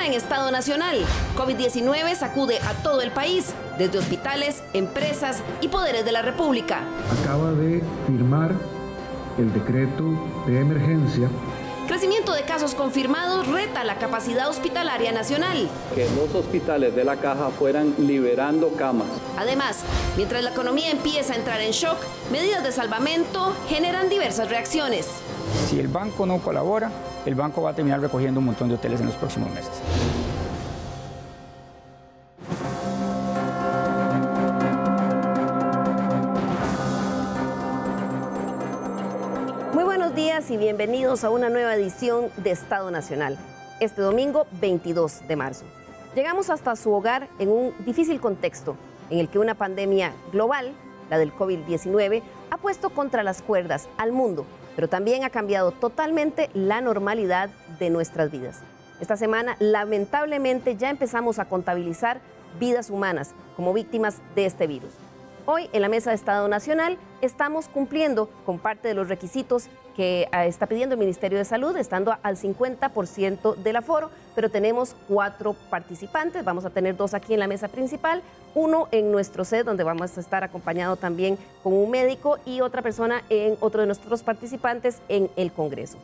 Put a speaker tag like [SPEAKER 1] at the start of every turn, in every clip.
[SPEAKER 1] en Estado Nacional. COVID-19 sacude a todo el país, desde hospitales, empresas y poderes de la República.
[SPEAKER 2] Acaba de firmar el decreto de emergencia.
[SPEAKER 1] Crecimiento de casos confirmados reta la capacidad hospitalaria nacional.
[SPEAKER 3] Que los hospitales de la Caja fueran liberando camas.
[SPEAKER 1] Además, mientras la economía empieza a entrar en shock, medidas de salvamento generan diversas reacciones.
[SPEAKER 4] Si el banco no colabora, el banco va a terminar recogiendo un montón de hoteles en los próximos meses.
[SPEAKER 1] Muy buenos días y bienvenidos a una nueva edición de Estado Nacional. Este domingo 22 de marzo. Llegamos hasta su hogar en un difícil contexto en el que una pandemia global, la del COVID-19, ha puesto contra las cuerdas al mundo, pero también ha cambiado totalmente la normalidad de nuestras vidas. Esta semana, lamentablemente, ya empezamos a contabilizar vidas humanas como víctimas de este virus. Hoy, en la Mesa de Estado Nacional, estamos cumpliendo con parte de los requisitos que está pidiendo el Ministerio de Salud, estando al 50% del aforo, pero tenemos 4 participantes. Vamos a tener 2 aquí en la mesa principal, 1 en nuestro set, donde vamos a estar acompañado también con un médico y otra persona en otro de nuestros participantes en el Congreso.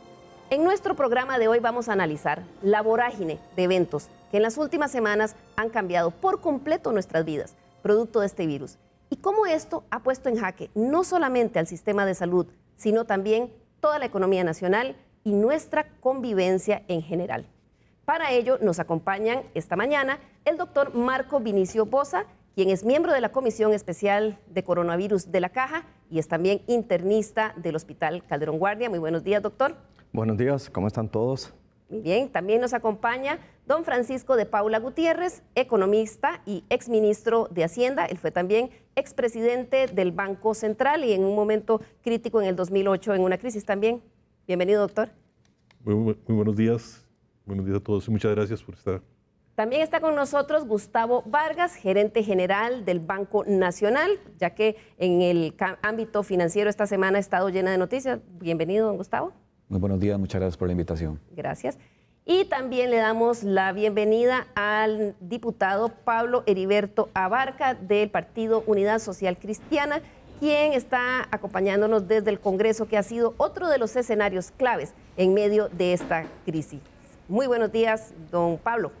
[SPEAKER 1] En nuestro programa de hoy vamos a analizar la vorágine de eventos que en las últimas semanas han cambiado por completo nuestras vidas, producto de este virus. Y cómo esto ha puesto en jaque no solamente al sistema de salud, sino también toda la economía nacional y nuestra convivencia en general. Para ello nos acompañan esta mañana el doctor Marco Vinicio Boza, quien es miembro de la Comisión Especial de Coronavirus de la Caja y es también internista del Hospital Calderón Guardia. Muy buenos días, doctor.
[SPEAKER 5] Buenos días, ¿cómo están todos?
[SPEAKER 1] Muy bien, también nos acompaña don Francisco de Paula Gutiérrez, economista y exministro de Hacienda. Él fue también expresidente del Banco Central y en un momento crítico en el 2008 en una crisis también. Bienvenido, doctor.
[SPEAKER 6] Muy buenos días a todos y muchas gracias por estar.
[SPEAKER 1] También está con nosotros Gustavo Vargas, gerente general del Banco Nacional, ya que en el ámbito financiero esta semana ha estado llena de noticias. Bienvenido, don Gustavo.
[SPEAKER 5] Muy buenos días, muchas gracias por la invitación.
[SPEAKER 1] Gracias. Y también le damos la bienvenida al diputado Pablo Heriberto Abarca del Partido Unidad Social Cristiana, quien está acompañándonos desde el Congreso, que ha sido otro de los escenarios claves en medio de esta crisis. Muy buenos días, don Pablo.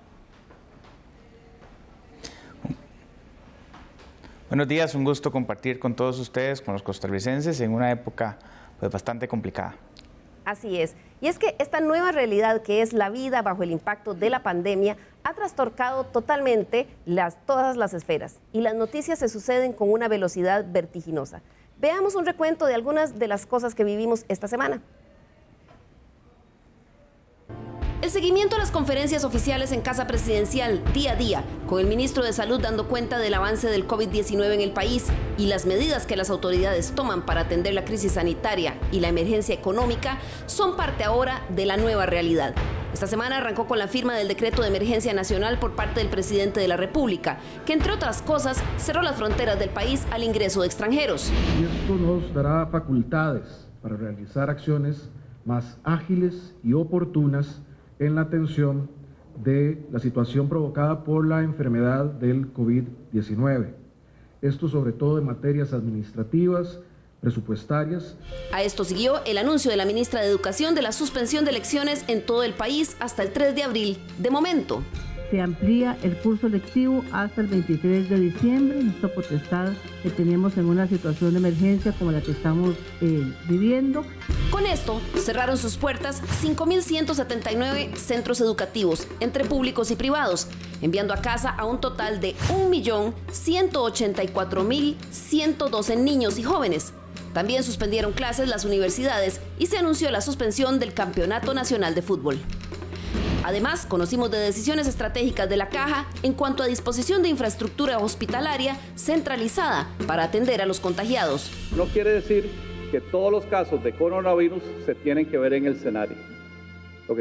[SPEAKER 4] Buenos días, un gusto compartir con todos ustedes, con los costarricenses, en una época pues, bastante complicada.
[SPEAKER 1] Así es. Y es que esta nueva realidad que es la vida bajo el impacto de la pandemia ha trastocado totalmente todas las esferas y las noticias se suceden con una velocidad vertiginosa. Veamos un recuento de algunas de las cosas que vivimos esta semana. El seguimiento a las conferencias oficiales en Casa Presidencial día a día, con el ministro de Salud dando cuenta del avance del COVID-19 en el país y las medidas que las autoridades toman para atender la crisis sanitaria y la emergencia económica, son parte ahora de la nueva realidad. Esta semana arrancó con la firma del decreto de emergencia nacional por parte del presidente de la República, que entre otras cosas cerró las fronteras del país al ingreso de extranjeros.
[SPEAKER 2] Y esto nos dará facultades para realizar acciones más ágiles y oportunas en la atención de la situación provocada por la enfermedad del COVID-19. Esto sobre todo en materias administrativas, presupuestarias.
[SPEAKER 1] A esto siguió el anuncio de la ministra de Educación de la suspensión de elecciones en todo el país hasta el 3 de abril, de momento.
[SPEAKER 7] Se amplía el curso lectivo hasta el 23 de diciembre, esta potestad que tenemos en una situación de emergencia como la que estamos viviendo.
[SPEAKER 1] Con esto, cerraron sus puertas 5.179 centros educativos, entre públicos y privados, enviando a casa a un total de 1.184.112 niños y jóvenes. También suspendieron clases las universidades y se anunció la suspensión del Campeonato Nacional de Fútbol. Además, conocimos de decisiones estratégicas de la Caja en cuanto a disposición de infraestructura hospitalaria centralizada para atender a los contagiados.
[SPEAKER 3] No quiere decir que todos los casos de coronavirus se tienen que ver en el SENARE. Lo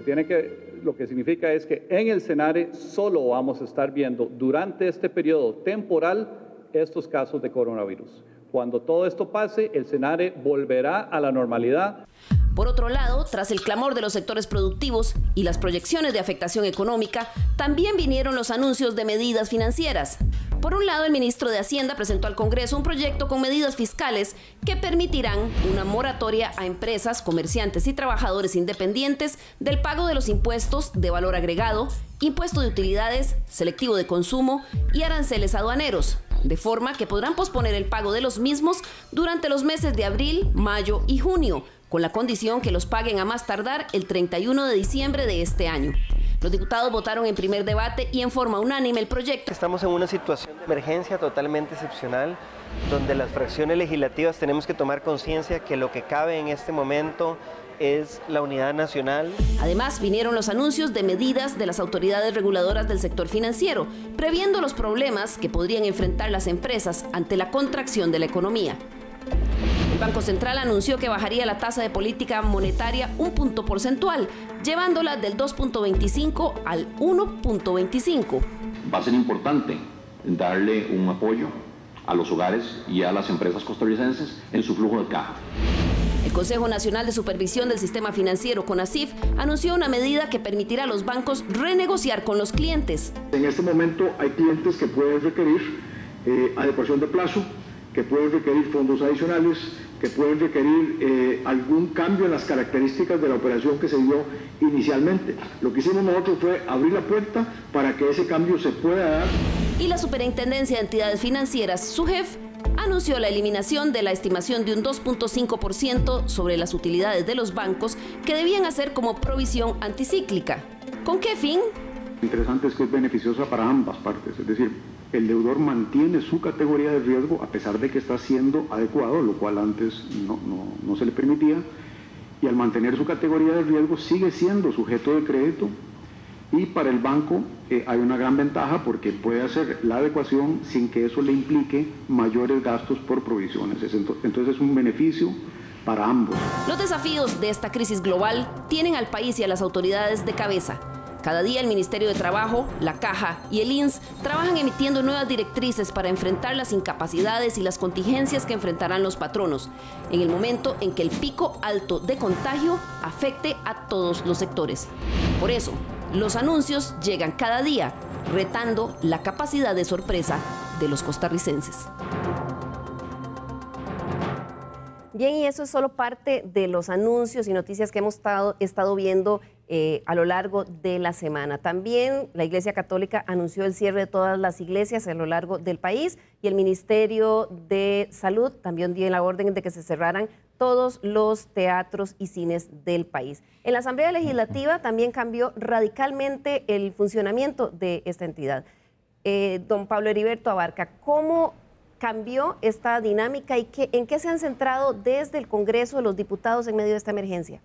[SPEAKER 3] que significa es que en el SENARE solo vamos a estar viendo durante este periodo temporal estos casos de coronavirus. Cuando todo esto pase, el SENARE volverá a la normalidad.
[SPEAKER 1] Por otro lado, tras el clamor de los sectores productivos y las proyecciones de afectación económica, también vinieron los anuncios de medidas financieras. Por un lado, el ministro de Hacienda presentó al Congreso un proyecto con medidas fiscales que permitirán una moratoria a empresas, comerciantes y trabajadores independientes del pago de los impuestos de valor agregado, impuesto de utilidades, selectivo de consumo y aranceles aduaneros, de forma que podrán posponer el pago de los mismos durante los meses de abril, mayo y junio, con la condición que los paguen a más tardar el 31 de diciembre de este año. Los diputados votaron en primer debate y en forma unánime el proyecto.
[SPEAKER 8] Estamos en una situación de emergencia totalmente excepcional, donde las fracciones legislativas tenemos que tomar conciencia que lo que cabe en este momento es la unidad nacional.
[SPEAKER 1] Además, vinieron los anuncios de medidas de las autoridades reguladoras del sector financiero, previendo los problemas que podrían enfrentar las empresas ante la contracción de la economía. El Banco Central anunció que bajaría la tasa de política monetaria un punto porcentual, llevándola del 2.25 al 1.25.
[SPEAKER 9] Va a ser importante darle un apoyo a los hogares y a las empresas costarricenses en su flujo de caja.
[SPEAKER 1] El Consejo Nacional de Supervisión del Sistema Financiero, CONACYF, anunció una medida que permitirá a los bancos renegociar con los clientes.
[SPEAKER 10] En este momento hay clientes que pueden requerir adecuación de plazo, que pueden requerir fondos adicionales, que pueden requerir algún cambio en las características de la operación que se dio inicialmente. Lo que hicimos nosotros fue abrir la puerta para que ese cambio se pueda dar.
[SPEAKER 1] Y la Superintendencia de Entidades Financieras, SUGEF, anunció la eliminación de la estimación de un 2.5% sobre las utilidades de los bancos que debían hacer como provisión anticíclica. ¿Con qué fin?
[SPEAKER 10] Lo interesante es que es beneficiosa para ambas partes, es decir, el deudor mantiene su categoría de riesgo a pesar de que está siendo adecuado, lo cual antes no se le permitía, y al mantener su categoría de riesgo sigue siendo sujeto de crédito, y para el banco hay una gran ventaja porque puede hacer la adecuación sin que eso le implique mayores gastos por provisiones. Entonces es un beneficio para ambos.
[SPEAKER 1] Los desafíos de esta crisis global tienen al país y a las autoridades de cabeza. Cada día el Ministerio de Trabajo, la Caja y el INS trabajan emitiendo nuevas directrices para enfrentar las incapacidades y las contingencias que enfrentarán los patronos, en el momento en que el pico alto de contagio afecte a todos los sectores. Por eso, los anuncios llegan cada día, retando la capacidad de sorpresa de los costarricenses. Bien, y eso es solo parte de los anuncios y noticias que hemos estado viendo a lo largo de la semana. También la Iglesia Católica anunció el cierre de todas las iglesias a lo largo del país y el Ministerio de Salud también dio la orden de que se cerraran todos los teatros y cines del país. En la Asamblea Legislativa también cambió radicalmente el funcionamiento de esta entidad. Don Pablo Heriberto Abarca, ¿cómo cambió esta dinámica y en qué se han centrado desde el Congreso de los Diputados en medio de esta emergencia?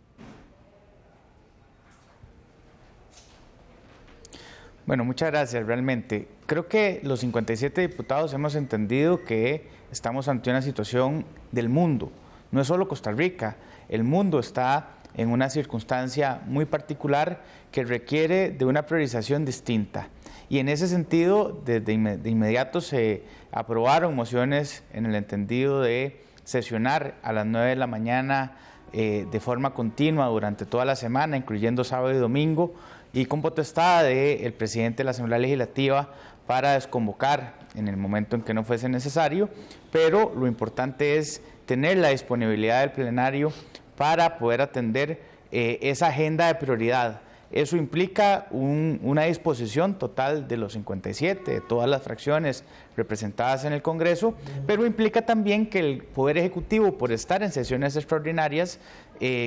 [SPEAKER 4] Bueno, muchas gracias. Realmente creo que los 57 diputados hemos entendido que estamos ante una situación del mundo. No es solo Costa Rica, el mundo está en una circunstancia muy particular que requiere de una priorización distinta. Y en ese sentido, de inmediato se aprobaron mociones en el entendido de sesionar a las 9 de la mañana de forma continua durante toda la semana, incluyendo sábado y domingo, y con potestad del presidente de la Asamblea Legislativa para desconvocar en el momento en que no fuese necesario, pero lo importante es tener la disponibilidad del plenario para poder atender esa agenda de prioridad. Eso implica una disposición total de los 57, de todas las fracciones representadas en el Congreso, pero implica también que el Poder Ejecutivo, por estar en sesiones extraordinarias,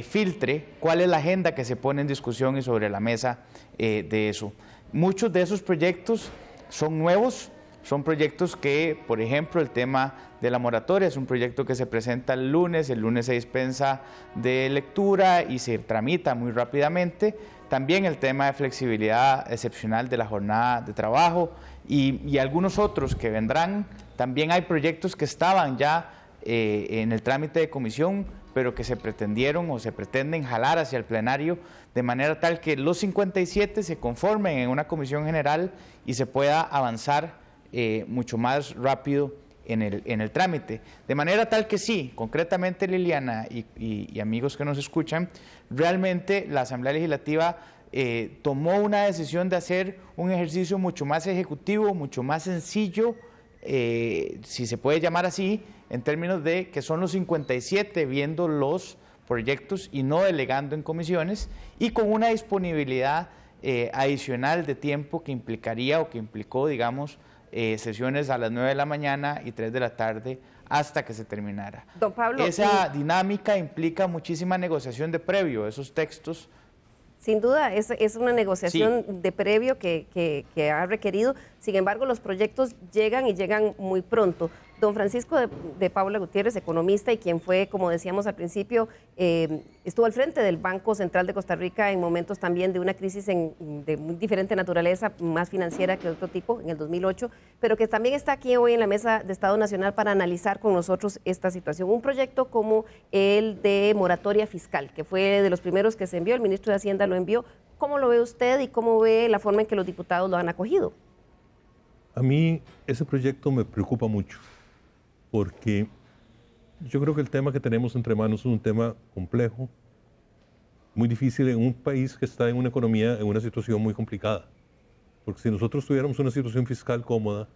[SPEAKER 4] filtre cuál es la agenda que se pone en discusión y sobre la mesa de eso. Muchos de esos proyectos son nuevos, son proyectos que, por ejemplo, el tema de la moratoria es un proyecto que se presenta el lunes se dispensa de lectura y se tramita muy rápidamente. También el tema de flexibilidad excepcional de la jornada de trabajo y algunos otros que vendrán. También hay proyectos que estaban ya en el trámite de comisión, pero que se pretendieron o se pretenden jalar hacia el plenario de manera tal que los 57 se conformen en una comisión general y se pueda avanzar mucho más rápido en el trámite. De manera tal que sí, concretamente Liliana y amigos que nos escuchan, realmente la Asamblea Legislativa tomó una decisión de hacer un ejercicio mucho más ejecutivo, mucho más sencillo, si se puede llamar así, en términos de que son los 57 viendo los proyectos y no delegando en comisiones, y con una disponibilidad adicional de tiempo que implicaría o que implicó, digamos, sesiones a las 9 de la mañana y 3 de la tarde hasta que se terminara.
[SPEAKER 1] Don Pablo,
[SPEAKER 4] esa dinámica implica muchísima negociación de previo, esos textos.
[SPEAKER 1] Sin duda, es una negociación de previo que ha requerido. Sin embargo, los proyectos llegan y llegan muy pronto. Don Francisco de Paula Gutiérrez, economista y quien fue, como decíamos al principio, estuvo al frente del Banco Central de Costa Rica en momentos también de una crisis de muy diferente naturaleza, más financiera que de otro tipo, en el 2008, pero que también está aquí hoy en la Mesa de Estado Nacional para analizar con nosotros esta situación. Un proyecto como el de moratoria fiscal, que fue de los primeros que se envió, el ministro de Hacienda lo envió. ¿Cómo lo ve usted y cómo ve la forma en que los diputados lo han acogido?
[SPEAKER 6] A mí ese proyecto me preocupa mucho, porque yo creo que el tema que tenemos entre manos es un tema complejo, muy difícil en un país que está en una economía, en una situación muy complicada. Porque si nosotros tuviéramos una situación fiscal cómoda,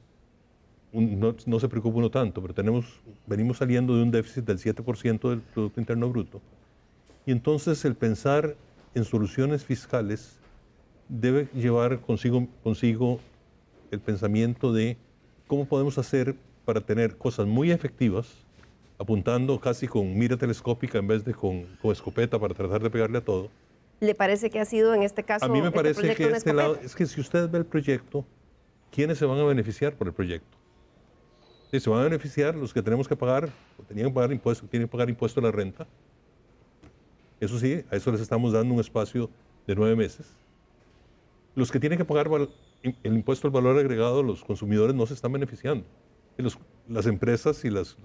[SPEAKER 6] no se preocupa uno tanto, pero venimos saliendo de un déficit del 7% del Producto Interno Bruto. Y entonces el pensar en soluciones fiscales debe llevar consigo el pensamiento de cómo podemos hacer para tener cosas muy efectivas, apuntando casi con mira telescópica en vez de con escopeta para tratar de pegarle a todo.
[SPEAKER 1] ¿Le parece que ha sido en este caso?
[SPEAKER 6] A mí me parece que este lado, es que si usted ve el proyecto, ¿quiénes se van a beneficiar por el proyecto? Sí, se van a beneficiar los que tenemos que pagar, o tienen que pagar impuesto a la renta. Eso sí, a eso les estamos dando un espacio de 9 meses. Los que tienen que pagar el impuesto al valor agregado, los consumidores no se están beneficiando. Y las empresas y los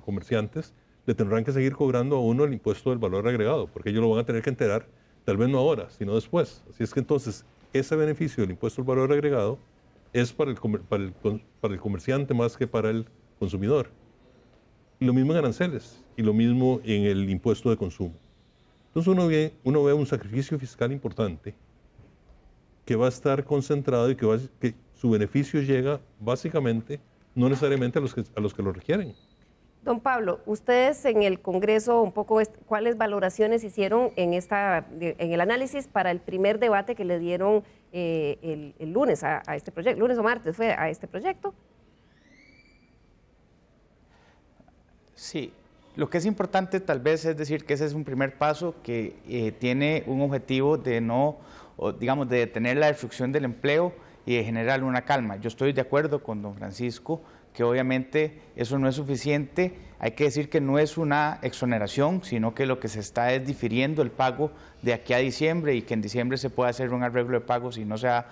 [SPEAKER 6] comerciantes le tendrán que seguir cobrando a uno el impuesto del valor agregado, porque ellos lo van a tener que enterar, tal vez no ahora, sino después. Así es que entonces, ese beneficio del impuesto al valor agregado es para el comerciante más que para el consumidor. Y lo mismo en aranceles, y lo mismo en el impuesto de consumo. Entonces uno ve un sacrificio fiscal importante que va a estar concentrado y que su beneficio llega básicamente, no necesariamente a los que lo requieren.
[SPEAKER 1] Don Pablo, ustedes en el Congreso, un poco, ¿cuáles valoraciones hicieron en el análisis para el primer debate que le dieron el lunes a este proyecto? ¿Lunes o martes fue a este proyecto?
[SPEAKER 4] Sí, lo que es importante tal vez es decir que ese es un primer paso que tiene un objetivo de de detener la destrucción del empleo y de generar una calma. Yo estoy de acuerdo con don Francisco que obviamente eso no es suficiente. Hay que decir que no es una exoneración, sino que lo que se está es difiriendo el pago de aquí a diciembre, y que en diciembre se puede hacer un arreglo de pagos si no se ha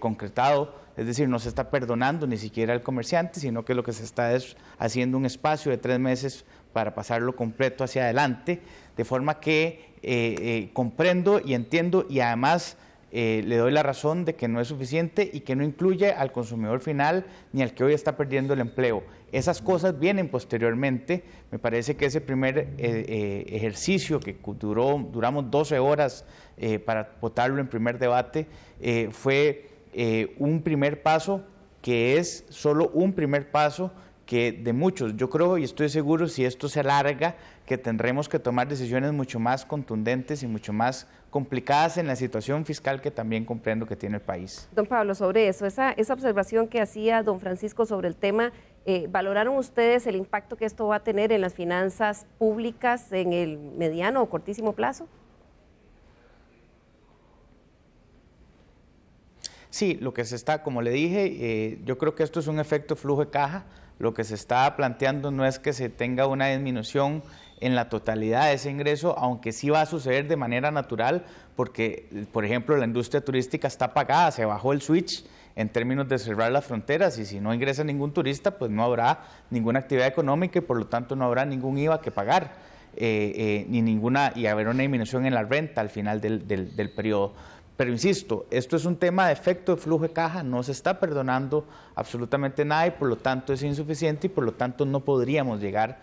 [SPEAKER 4] concretado. Es decir, no se está perdonando ni siquiera al comerciante, sino que lo que se está es haciendo un espacio de 3 meses para pasarlo completo hacia adelante, de forma que comprendo y entiendo, y además le doy la razón de que no es suficiente y que no incluye al consumidor final ni al que hoy está perdiendo el empleo. Esas cosas vienen posteriormente. Me parece que ese primer ejercicio que duramos 12 horas para votarlo en primer debate fue un primer paso, que es solo un primer paso que de muchos. Yo creo y estoy seguro, si esto se alarga, que tendremos que tomar decisiones mucho más contundentes y mucho más complicadas en la situación fiscal que también comprendo que tiene el país.
[SPEAKER 1] Don Pablo, sobre eso, esa observación que hacía don Francisco sobre el tema, ¿valoraron ustedes el impacto que esto va a tener en las finanzas públicas en el mediano o cortísimo plazo?
[SPEAKER 4] Sí, lo que se está, como le dije, yo creo que esto es un efecto flujo de caja. Lo que se está planteando no es que se tenga una disminución en la totalidad de ese ingreso, aunque sí va a suceder de manera natural, porque, por ejemplo, la industria turística está apagada, se bajó el switch en términos de cerrar las fronteras, y si no ingresa ningún turista, pues no habrá ninguna actividad económica y por lo tanto no habrá ningún IVA que pagar, y habrá una disminución en la renta al final del periodo. Pero insisto, esto es un tema de efecto de flujo de caja, no se está perdonando absolutamente nada y por lo tanto es insuficiente y por lo tanto no podríamos llegar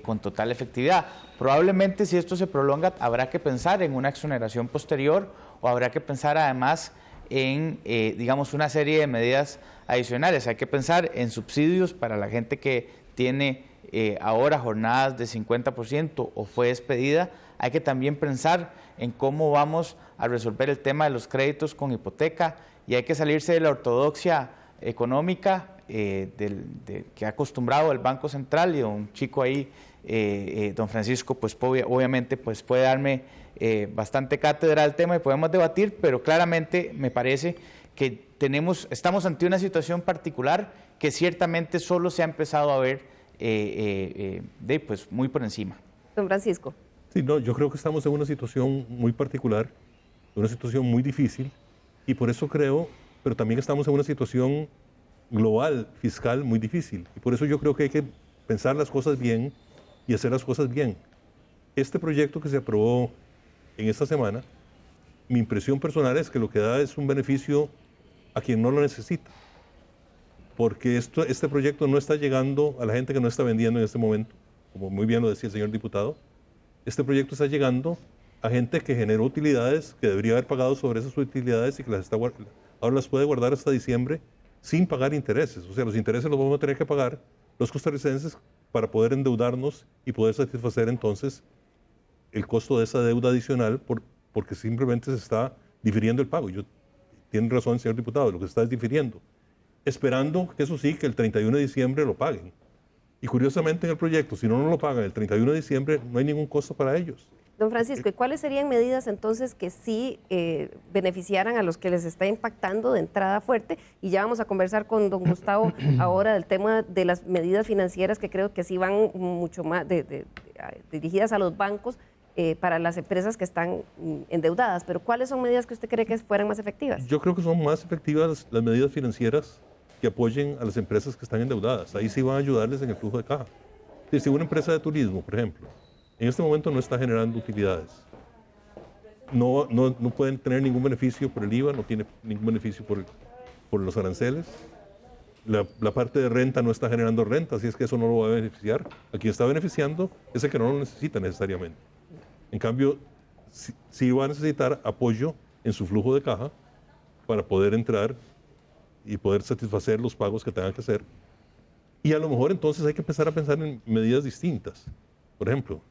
[SPEAKER 4] con total efectividad. Probablemente si esto se prolonga habrá que pensar en una exoneración posterior o habrá que pensar además en, digamos, una serie de medidas adicionales. Hay que pensar en subsidios para la gente que tiene ahora jornadas de 50% o fue despedida. Hay que también pensar en cómo vamos a resolver el tema de los créditos con hipoteca y hay que salirse de la ortodoxia económica que ha acostumbrado el Banco Central, y un chico ahí, don Francisco, pues obviamente pues puede darme bastante cátedra al tema y podemos debatir, pero claramente me parece que estamos ante una situación particular que ciertamente solo se ha empezado a ver pues muy por encima.
[SPEAKER 1] Don Francisco.
[SPEAKER 6] Sí, no, yo creo que estamos en una situación muy particular, una situación muy difícil, y por eso creo, pero también estamos en una situación global, fiscal, muy difícil. Y por eso yo creo que hay que pensar las cosas bien y hacer las cosas bien. Este proyecto que se aprobó en esta semana, mi impresión personal es que lo que da es un beneficio a quien no lo necesita. Porque este proyecto no está llegando a la gente que no está vendiendo en este momento, como muy bien lo decía el señor diputado. Este proyecto está llegando a gente que generó utilidades, que debería haber pagado sobre esas utilidades y que ahora las puede guardar hasta diciembre sin pagar intereses. O sea, los intereses los vamos a tener que pagar los costarricenses para poder endeudarnos y poder satisfacer entonces el costo de esa deuda adicional porque simplemente se está difiriendo el pago. Tiene razón el señor diputado, lo que se está es difiriendo, esperando que eso sí, que el 31 de diciembre lo paguen. Y curiosamente en el proyecto, si no lo pagan el 31 de diciembre, no hay ningún costo para ellos.
[SPEAKER 1] Don Francisco, ¿y cuáles serían medidas entonces que sí beneficiaran a los que les está impactando de entrada fuerte? Y ya vamos a conversar con don Gustavo ahora del tema de las medidas financieras que creo que sí van mucho más dirigidas a los bancos para las empresas que están endeudadas. Pero ¿cuáles son medidas que usted cree que fueran más efectivas?
[SPEAKER 6] Yo creo que son más efectivas las medidas financieras que apoyen a las empresas que están endeudadas. Ahí sí van a ayudarles en el flujo de caja. Si una empresa de turismo, por ejemplo, en este momento no está generando utilidades, no pueden tener ningún beneficio por el IVA, no tiene ningún beneficio por los aranceles, la parte de renta no está generando renta, así es que eso no lo va a beneficiar. A quien está beneficiando es el que no lo necesita necesariamente. En cambio, sí va a necesitar apoyo en su flujo de caja para poder entrar y poder satisfacer los pagos que tengan que hacer. Y a lo mejor entonces hay que empezar a pensar en medidas distintas. Por ejemplo,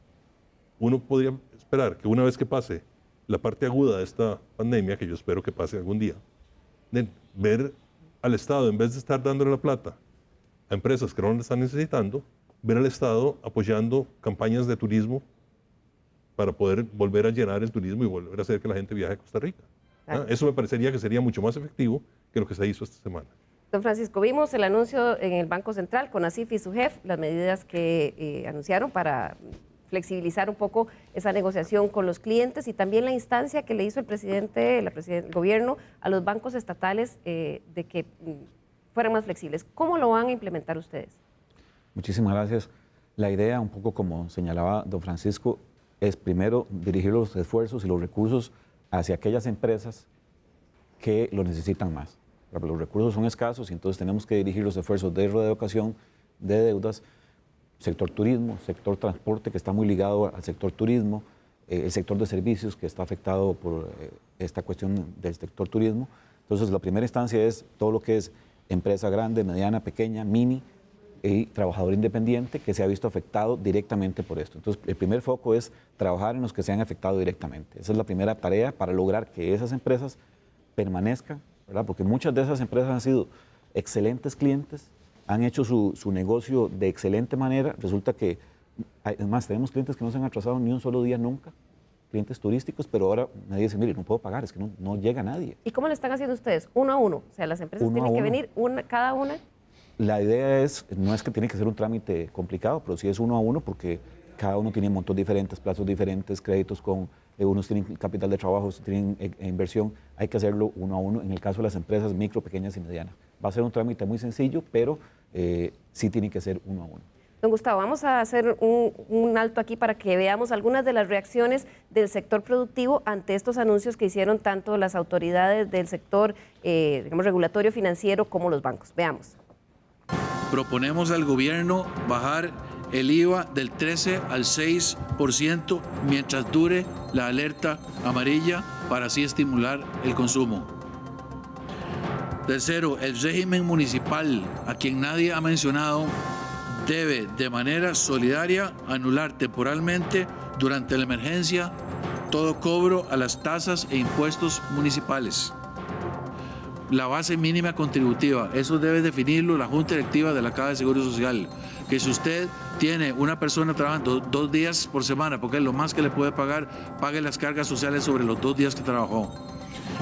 [SPEAKER 6] uno podría esperar que una vez que pase la parte aguda de esta pandemia, que yo espero que pase algún día, de ver al Estado, en vez de estar dándole la plata a empresas que no la están necesitando, ver al Estado apoyando campañas de turismo para poder volver a llenar el turismo y volver a hacer que la gente viaje a Costa Rica. Claro. Eso me parecería que sería mucho más efectivo que lo que se hizo esta semana.
[SPEAKER 1] Don Francisco, vimos el anuncio en el Banco Central con CONACYF y SUGEF, las medidas que anunciaron para flexibilizar un poco esa negociación con los clientes y también la instancia que le hizo el gobierno a los bancos estatales de que fueran más flexibles. ¿Cómo lo van a implementar ustedes?
[SPEAKER 5] Muchísimas gracias. La idea, un poco como señalaba don Francisco, es primero dirigir los esfuerzos y los recursos hacia aquellas empresas que lo necesitan más. Los recursos son escasos y entonces tenemos que dirigir los esfuerzos de reeducación, de deudas, sector turismo, sector transporte, que está muy ligado al sector turismo, el sector de servicios, que está afectado por esta cuestión del sector turismo. Entonces, la primera instancia es todo lo que es empresa grande, mediana, pequeña, mini y trabajador independiente, que se ha visto afectado directamente por esto. Entonces, el primer foco es trabajar en los que se han afectado directamente. Esa es la primera tarea para lograr que esas empresas permanezcan, ¿verdad? Porque muchas de esas empresas han sido excelentes clientes, han hecho su negocio de excelente manera. Resulta que, además, tenemos clientes que no se han atrasado ni un solo día nunca, clientes turísticos, pero ahora nadie dice, mire, no puedo pagar, es que no llega nadie.
[SPEAKER 1] ¿Y cómo lo están haciendo ustedes? Uno a uno. O sea, las empresas tienen que venir cada una.
[SPEAKER 5] La idea no es que tiene que ser un trámite complicado, pero sí es uno a uno porque cada uno tiene montos diferentes, plazos diferentes, créditos unos tienen capital de trabajo, otros tienen inversión. Hay que hacerlo uno a uno en el caso de las empresas micro, pequeñas y medianas. Va a ser un trámite muy sencillo, pero sí tiene que ser uno a uno.
[SPEAKER 1] Don Gustavo, vamos a hacer un alto aquí para que veamos algunas de las reacciones del sector productivo ante estos anuncios que hicieron tanto las autoridades del sector digamos, regulatorio financiero como los bancos. Veamos.
[SPEAKER 11] Proponemos al gobierno bajar el IVA del 13 al 6% mientras dure la alerta amarilla para así estimular el consumo. Tercero, el régimen municipal, a quien nadie ha mencionado, debe de manera solidaria anular temporalmente durante la emergencia todo cobro a las tasas e impuestos municipales. La base mínima contributiva, eso debe definirlo la Junta Directiva de la Caja de Seguro Social, que si usted tiene una persona trabajando 2 días por semana, porque es lo más que le puede pagar, pague las cargas sociales sobre los 2 días que trabajó.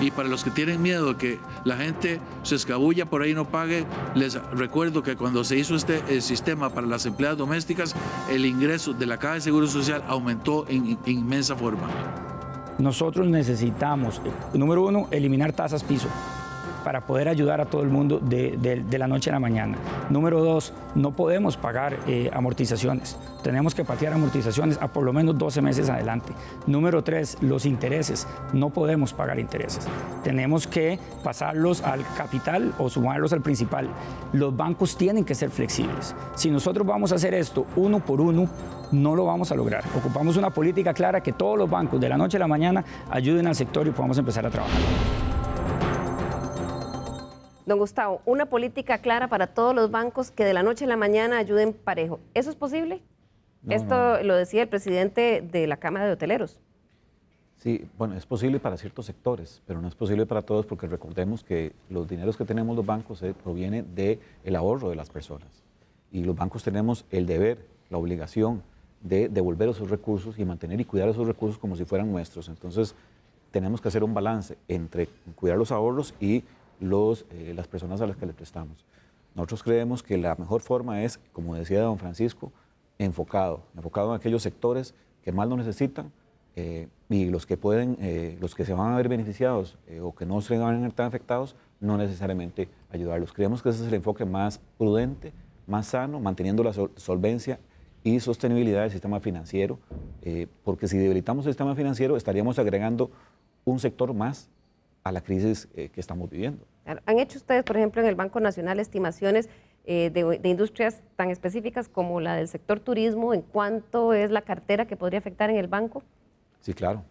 [SPEAKER 11] Y para los que tienen miedo de que la gente se escabulla por ahí y no pague, les recuerdo que cuando se hizo el sistema para las empleadas domésticas, el ingreso de la Caja de Seguro Social aumentó en inmensa forma.
[SPEAKER 12] Nosotros necesitamos, número 1, eliminar tasas piso para poder ayudar a todo el mundo de la noche a la mañana. Número 2, no podemos pagar amortizaciones. Tenemos que patear amortizaciones a por lo menos 12 meses adelante. Número 3, los intereses. No podemos pagar intereses. Tenemos que pasarlos al capital o sumarlos al principal. Los bancos tienen que ser flexibles. Si nosotros vamos a hacer esto uno por uno, no lo vamos a lograr. Ocupamos una política clara que todos los bancos de la noche a la mañana ayuden al sector y podamos empezar a trabajar.
[SPEAKER 1] Don Gustavo, una política clara para todos los bancos que de la noche a la mañana ayuden parejo. ¿Eso es posible? Esto lo decía el presidente de la Cámara de Hoteleros.
[SPEAKER 5] Sí, bueno, es posible para ciertos sectores, pero no es posible para todos porque recordemos que los dineros que tenemos los bancos provienen del ahorro de las personas. Y los bancos tenemos el deber, la obligación de devolver esos recursos y mantener y cuidar esos recursos como si fueran nuestros. Entonces, tenemos que hacer un balance entre cuidar los ahorros y las personas a las que le prestamos. Nosotros creemos que la mejor forma es, como decía don Francisco, enfocado en aquellos sectores que más lo necesitan y los que se van a ver beneficiados o que no se van a ver tan afectados, no necesariamente ayudarlos. Creemos que ese es el enfoque más prudente, más sano, manteniendo la solvencia y sostenibilidad del sistema financiero, porque si debilitamos el sistema financiero estaríamos agregando un sector más a la crisis que estamos viviendo.
[SPEAKER 1] ¿Han hecho ustedes, por ejemplo, en el Banco Nacional estimaciones de industrias tan específicas como la del sector turismo, en cuánto es la cartera que podría afectar en el banco?
[SPEAKER 5] Sí, claro.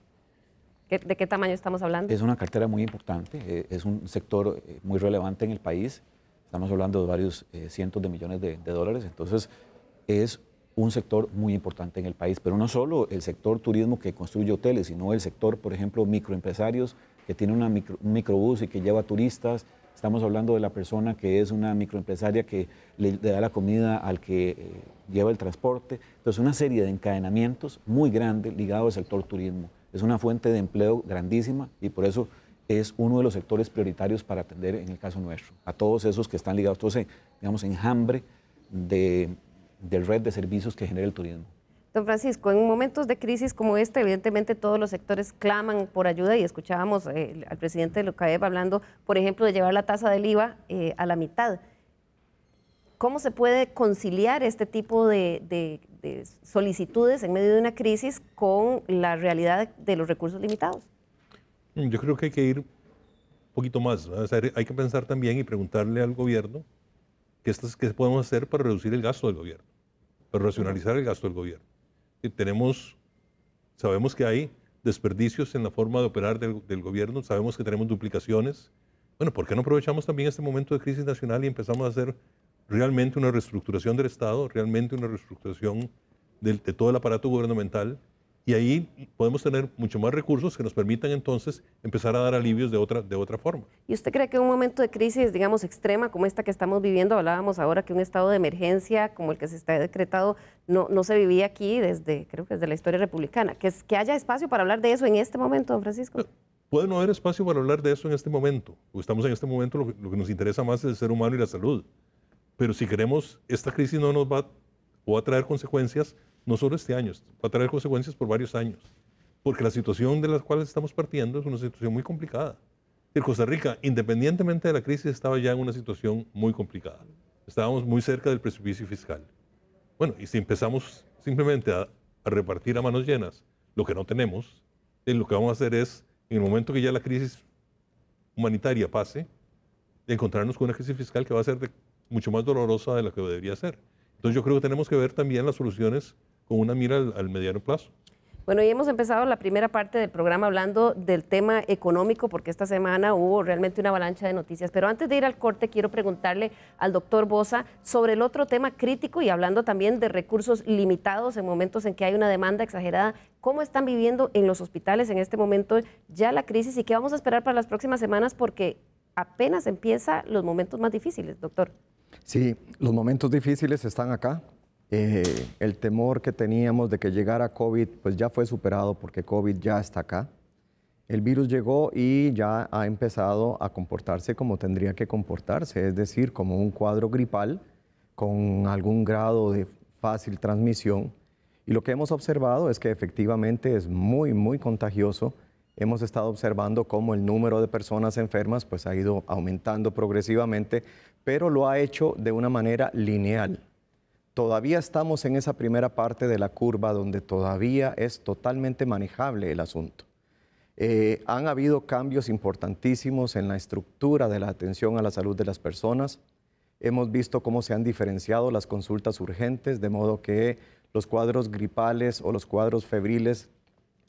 [SPEAKER 1] ¿De qué tamaño estamos hablando?
[SPEAKER 5] Es una cartera muy importante, es un sector muy relevante en el país, estamos hablando de varios cientos de millones de dólares, entonces es un sector muy importante en el país, pero no solo el sector turismo que construye hoteles, sino el sector, por ejemplo, microempresarios que tiene un microbús y que lleva turistas. Estamos hablando de la persona que es una microempresaria que le da la comida al que lleva el transporte. Entonces, una serie de encadenamientos muy grandes ligados al sector turismo. Es una fuente de empleo grandísima y por eso es uno de los sectores prioritarios para atender en el caso nuestro. A todos esos que están ligados, todos digamos, enjambre de red de servicios que genera el turismo.
[SPEAKER 1] Don Francisco, en momentos de crisis como este, evidentemente todos los sectores claman por ayuda y escuchábamos al presidente de Locaeb hablando, por ejemplo, de llevar la tasa del IVA a la mitad. ¿Cómo se puede conciliar este tipo de solicitudes en medio de una crisis con la realidad de los recursos limitados?
[SPEAKER 6] Yo creo que hay que ir un poquito más, ¿no? O sea, hay que pensar también y preguntarle al gobierno qué podemos hacer para reducir el gasto del gobierno, para racionalizar el gasto del gobierno. Y sabemos que hay desperdicios en la forma de operar del gobierno, sabemos que tenemos duplicaciones. Bueno, ¿por qué no aprovechamos también este momento de crisis nacional y empezamos a hacer realmente una reestructuración del Estado, realmente una reestructuración de todo el aparato gubernamental? Y ahí podemos tener mucho más recursos que nos permitan entonces empezar a dar alivios de otra forma.
[SPEAKER 1] ¿Y usted cree que un momento de crisis, digamos, extrema como esta que estamos viviendo, hablábamos ahora que un estado de emergencia como el que se está decretado no se vivía aquí creo que desde la historia republicana, que haya espacio para hablar de eso en este momento, don Francisco?
[SPEAKER 6] Puede no haber espacio para hablar de eso en este momento, porque estamos en este momento, lo que nos interesa más es el ser humano y la salud. Pero si queremos, esta crisis no nos va a traer consecuencias, no solo este año, va a traer consecuencias por varios años, porque la situación de la cual estamos partiendo es una situación muy complicada. En Costa Rica, independientemente de la crisis, estaba ya en una situación muy complicada. Estábamos muy cerca del precipicio fiscal. Bueno, y si empezamos simplemente a repartir a manos llenas lo que no tenemos, lo que vamos a hacer es, en el momento que ya la crisis humanitaria pase, encontrarnos con una crisis fiscal que va a ser mucho más dolorosa de la que debería ser. Entonces yo creo que tenemos que ver también las soluciones con una mira al mediano plazo.
[SPEAKER 1] Bueno, y hemos empezado la primera parte del programa hablando del tema económico, porque esta semana hubo realmente una avalancha de noticias. Pero antes de ir al corte, quiero preguntarle al doctor Boza sobre el otro tema crítico y hablando también de recursos limitados en momentos en que hay una demanda exagerada. ¿Cómo están viviendo en los hospitales en este momento ya la crisis y qué vamos a esperar para las próximas semanas? Porque apenas empiezan los momentos más difíciles, doctor.
[SPEAKER 13] Sí, los momentos difíciles están acá. El temor que teníamos de que llegara COVID, pues ya fue superado porque COVID ya está acá. El virus llegó y ya ha empezado a comportarse como tendría que comportarse, es decir, como un cuadro gripal con algún grado de fácil transmisión. Y lo que hemos observado es que efectivamente es muy, muy contagioso. Hemos estado observando cómo el número de personas enfermas pues ha ido aumentando progresivamente, pero lo ha hecho de una manera lineal. Todavía estamos en esa primera parte de la curva donde todavía es totalmente manejable el asunto. Han habido cambios importantísimos en la estructura de la atención a la salud de las personas. Hemos visto cómo se han diferenciado las consultas urgentes, de modo que los cuadros gripales o los cuadros febriles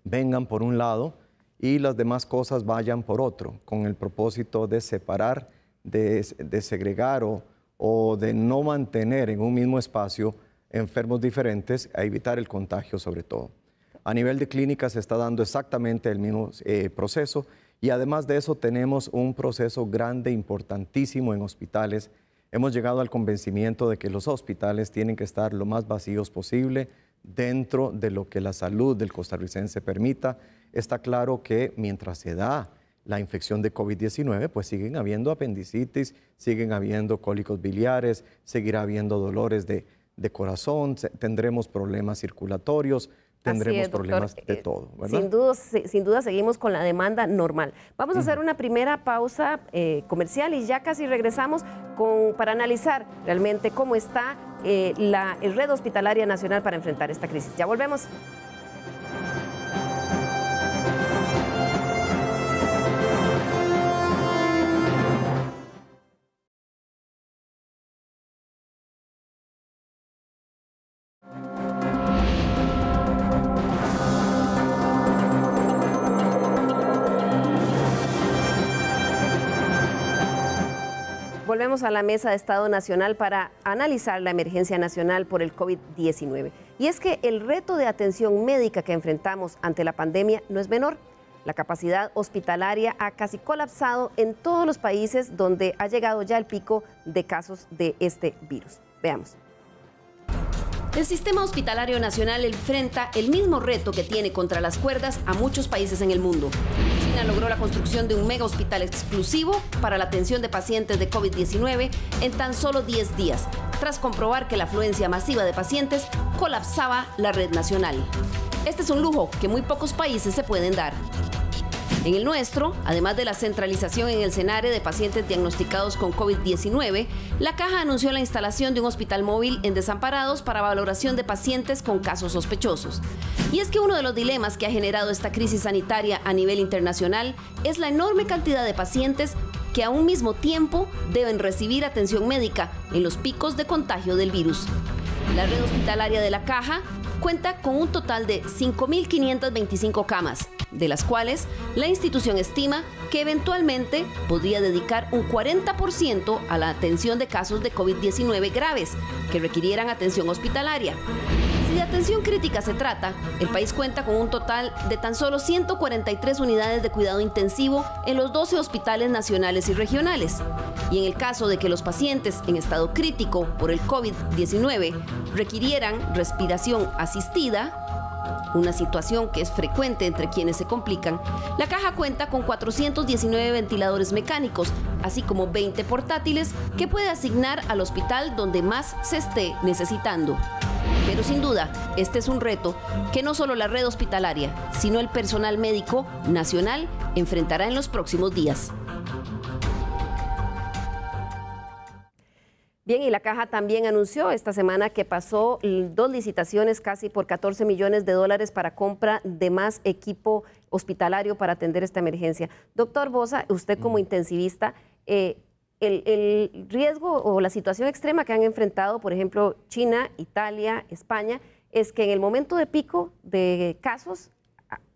[SPEAKER 13] vengan por un lado y las demás cosas vayan por otro, con el propósito de separar, de segregar o de no mantener en un mismo espacio enfermos diferentes, a evitar el contagio sobre todo. A nivel de clínica se está dando exactamente el mismo proceso y además de eso tenemos un proceso grande, importantísimo en hospitales. Hemos llegado al convencimiento de que los hospitales tienen que estar lo más vacíos posible dentro de lo que la salud del costarricense permita. Está claro que mientras se da la infección de COVID-19, pues siguen habiendo apendicitis, siguen habiendo cólicos biliares, seguirá habiendo dolores de corazón, tendremos problemas circulatorios, tendremos problemas de todo, ¿verdad?
[SPEAKER 1] Sin duda seguimos con la demanda normal. Vamos a hacer una primera pausa comercial y ya casi regresamos para analizar realmente cómo está la red hospitalaria nacional para enfrentar esta crisis. Ya volvemos. Volvemos a la mesa de Estado Nacional para analizar la emergencia nacional por el COVID-19. Y es que el reto de atención médica que enfrentamos ante la pandemia no es menor. La capacidad hospitalaria ha casi colapsado en todos los países donde ha llegado ya el pico de casos de este virus. Veamos. El sistema hospitalario nacional enfrenta el mismo reto que tiene contra las cuerdas a muchos países en el mundo. China logró la construcción de un mega hospital exclusivo para la atención de pacientes de COVID-19 en tan solo 10 días, tras comprobar que la afluencia masiva de pacientes colapsaba la red nacional. Este es un lujo que muy pocos países se pueden dar. En el nuestro, además de la centralización en el SENARE de pacientes diagnosticados con COVID-19, la Caja anunció la instalación de un hospital móvil en Desamparados para valoración de pacientes con casos sospechosos. Y es que uno de los dilemas que ha generado esta crisis sanitaria a nivel internacional es la enorme cantidad de pacientes que a un mismo tiempo deben recibir atención médica en los picos de contagio del virus. La red hospitalaria de la Caja cuenta con un total de 5.525 camas, de las cuales la institución estima que eventualmente podría dedicar un 40% a la atención de casos de COVID-19 graves que requirieran atención hospitalaria. Si de atención crítica se trata, el país cuenta con un total de tan solo 143 unidades de cuidado intensivo en los 12 hospitales nacionales y regionales. Y en el caso de que los pacientes en estado crítico por el COVID-19 requirieran respiración asistida, una situación que es frecuente entre quienes se complican, la Caja cuenta con 419 ventiladores mecánicos, así como 20 portátiles que puede asignar al hospital donde más se esté necesitando. Pero sin duda, este es un reto que no solo la red hospitalaria, sino el personal médico nacional enfrentará en los próximos días. Bien, y la Caja también anunció esta semana que pasó 2 licitaciones casi por 14 millones de dólares para compra de más equipo hospitalario para atender esta emergencia. Doctor Boza, usted como intensivista, el riesgo o la situación extrema que han enfrentado, por ejemplo, China, Italia, España, es que en el momento de pico de casos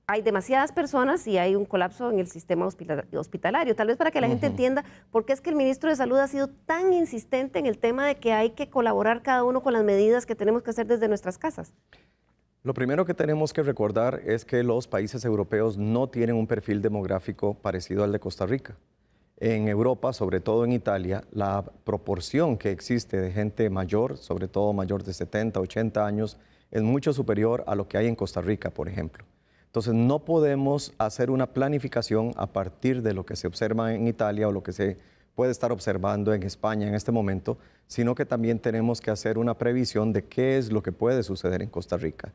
[SPEAKER 1] hay demasiadas personas y hay un colapso en el sistema hospitalario. Tal vez para que la gente entienda por qué es que el ministro de Salud ha sido tan insistente en el tema de que hay que colaborar cada uno con las medidas que tenemos que hacer desde nuestras casas.
[SPEAKER 13] Lo primero que tenemos que recordar es que los países europeos no tienen un perfil demográfico parecido al de Costa Rica. En Europa, sobre todo en Italia, la proporción que existe de gente mayor, sobre todo mayor de 70, 80 años, es mucho superior a lo que hay en Costa Rica, por ejemplo. Entonces, no podemos hacer una planificación a partir de lo que se observa en Italia o lo que se puede estar observando en España en este momento, sino que también tenemos que hacer una previsión de qué es lo que puede suceder en Costa Rica.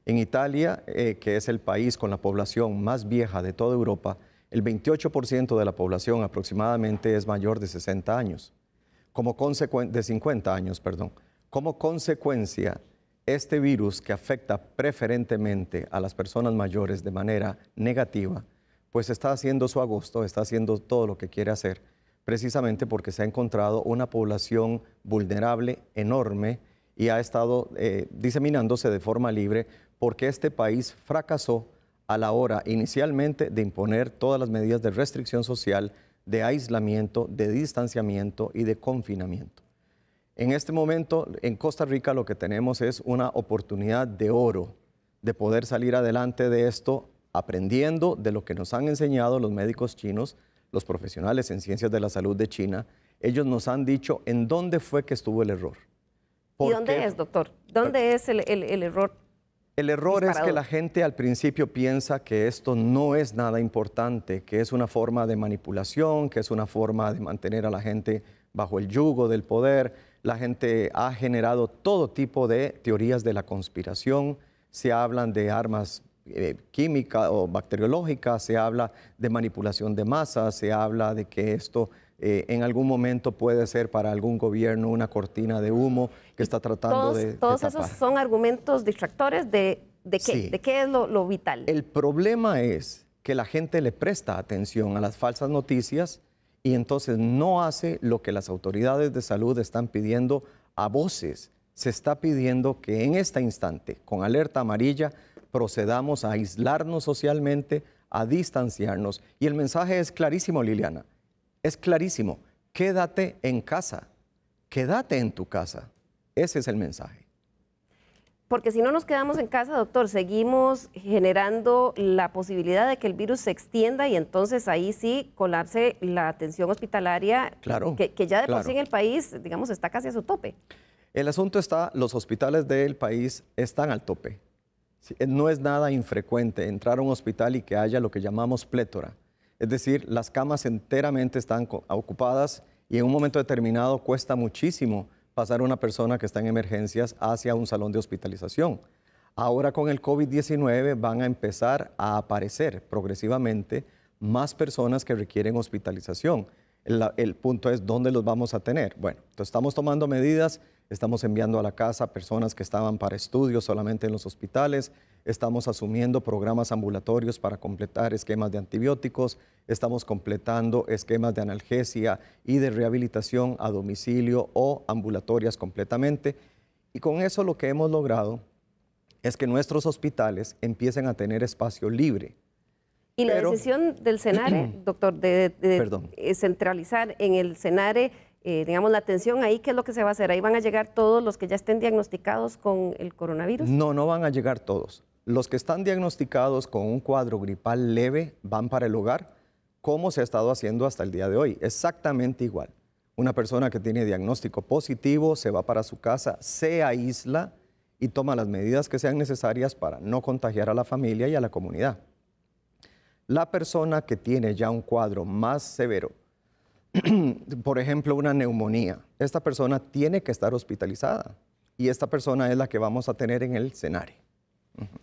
[SPEAKER 13] En Italia, que es el país con la población más vieja de toda Europa, el 28% de la población aproximadamente es mayor de 60 años, de 50 años, perdón. Como consecuencia, este virus que afecta preferentemente a las personas mayores de manera negativa, pues está haciendo su agosto, está haciendo todo lo que quiere hacer, precisamente porque se ha encontrado una población vulnerable enorme y ha estado diseminándose de forma libre porque este país fracasó a la hora inicialmente de imponer todas las medidas de restricción social, de aislamiento, de distanciamiento y de confinamiento. En este momento, en Costa Rica, lo que tenemos es una oportunidad de oro de poder salir adelante de esto, aprendiendo de lo que nos han enseñado los médicos chinos, los profesionales en ciencias de la salud de China. Ellos nos han dicho en dónde fue que estuvo el error.
[SPEAKER 1] ¿Y dónde es, doctor? ¿Dónde es el error?
[SPEAKER 13] El error es que la gente al principio piensa que esto no es nada importante, que es una forma de manipulación, que es una forma de mantener a la gente bajo el yugo del poder. La gente ha generado todo tipo de teorías de la conspiración. Se hablan de armas químicas o bacteriológicas, se habla de manipulación de masas, se habla de que esto en algún momento puede ser para algún gobierno una cortina de humo que está tratando de tapar.
[SPEAKER 1] Todos esos son argumentos distractores de qué,
[SPEAKER 13] Sí.
[SPEAKER 1] de qué es lo vital.
[SPEAKER 13] El problema es que la gente le presta atención a las falsas noticias y entonces no hace lo que las autoridades de salud están pidiendo a voces. Se está pidiendo que en este instante, con alerta amarilla, procedamos a aislarnos socialmente, a distanciarnos. Y el mensaje es clarísimo, Liliana. Es clarísimo. Quédate en casa. Quédate en tu casa. Ese es el mensaje.
[SPEAKER 1] Porque si no nos quedamos en casa, doctor, seguimos generando la posibilidad de que el virus se extienda y entonces ahí sí colapse la atención hospitalaria,
[SPEAKER 13] Claro,
[SPEAKER 1] que ya de por
[SPEAKER 13] claro.
[SPEAKER 1] sí en el país, digamos, está casi a su tope.
[SPEAKER 13] El asunto está, los hospitales del país están al tope. Sí, no es nada infrecuente entrar a un hospital y que haya lo que llamamos plétora. Es decir, las camas enteramente están ocupadas y en un momento determinado cuesta muchísimo pasar a una persona que está en emergencias hacia un salón de hospitalización. Ahora con el COVID-19 van a empezar a aparecer progresivamente más personas que requieren hospitalización. El punto es, ¿dónde los vamos a tener? Bueno, entonces estamos tomando medidas, estamos enviando a la casa personas que estaban para estudios solamente en los hospitales, estamos asumiendo programas ambulatorios para completar esquemas de antibióticos, estamos completando esquemas de analgesia y de rehabilitación a domicilio o ambulatorias completamente. Y con eso lo que hemos logrado es que nuestros hospitales empiecen a tener espacio libre.
[SPEAKER 1] Y la decisión del CENARE, doctor, de centralizar en el CENARE, digamos, la atención ahí, ¿qué es lo que se va a hacer? ¿Ahí van a llegar todos los que ya estén diagnosticados con el coronavirus?
[SPEAKER 13] No, no van a llegar todos. Los que están diagnosticados con un cuadro gripal leve van para el hogar, como se ha estado haciendo hasta el día de hoy. Exactamente igual. Una persona que tiene diagnóstico positivo se va para su casa, se aísla y toma las medidas que sean necesarias para no contagiar a la familia y a la comunidad. La persona que tiene ya un cuadro más severo, por ejemplo, una neumonía, esta persona tiene que estar hospitalizada y esta persona es la que vamos a tener en el CENARE.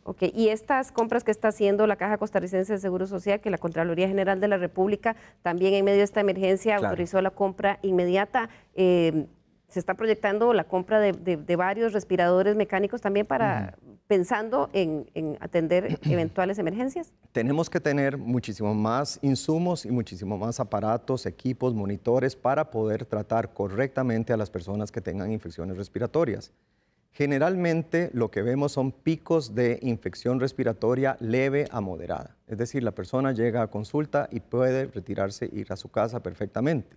[SPEAKER 1] Ok, y estas compras que está haciendo la Caja Costarricense de Seguro Social, que la Contraloría General de la República también en medio de esta emergencia autorizó la compra inmediata, se está proyectando la compra de varios respiradores mecánicos también para pensando en atender eventuales emergencias.
[SPEAKER 13] Tenemos que tener muchísimo más insumos y muchísimo más aparatos, equipos, monitores para poder tratar correctamente a las personas que tengan infecciones respiratorias. Generalmente lo que vemos son picos de infección respiratoria leve a moderada. Es decir, la persona llega a consulta y puede retirarse e ir a su casa perfectamente.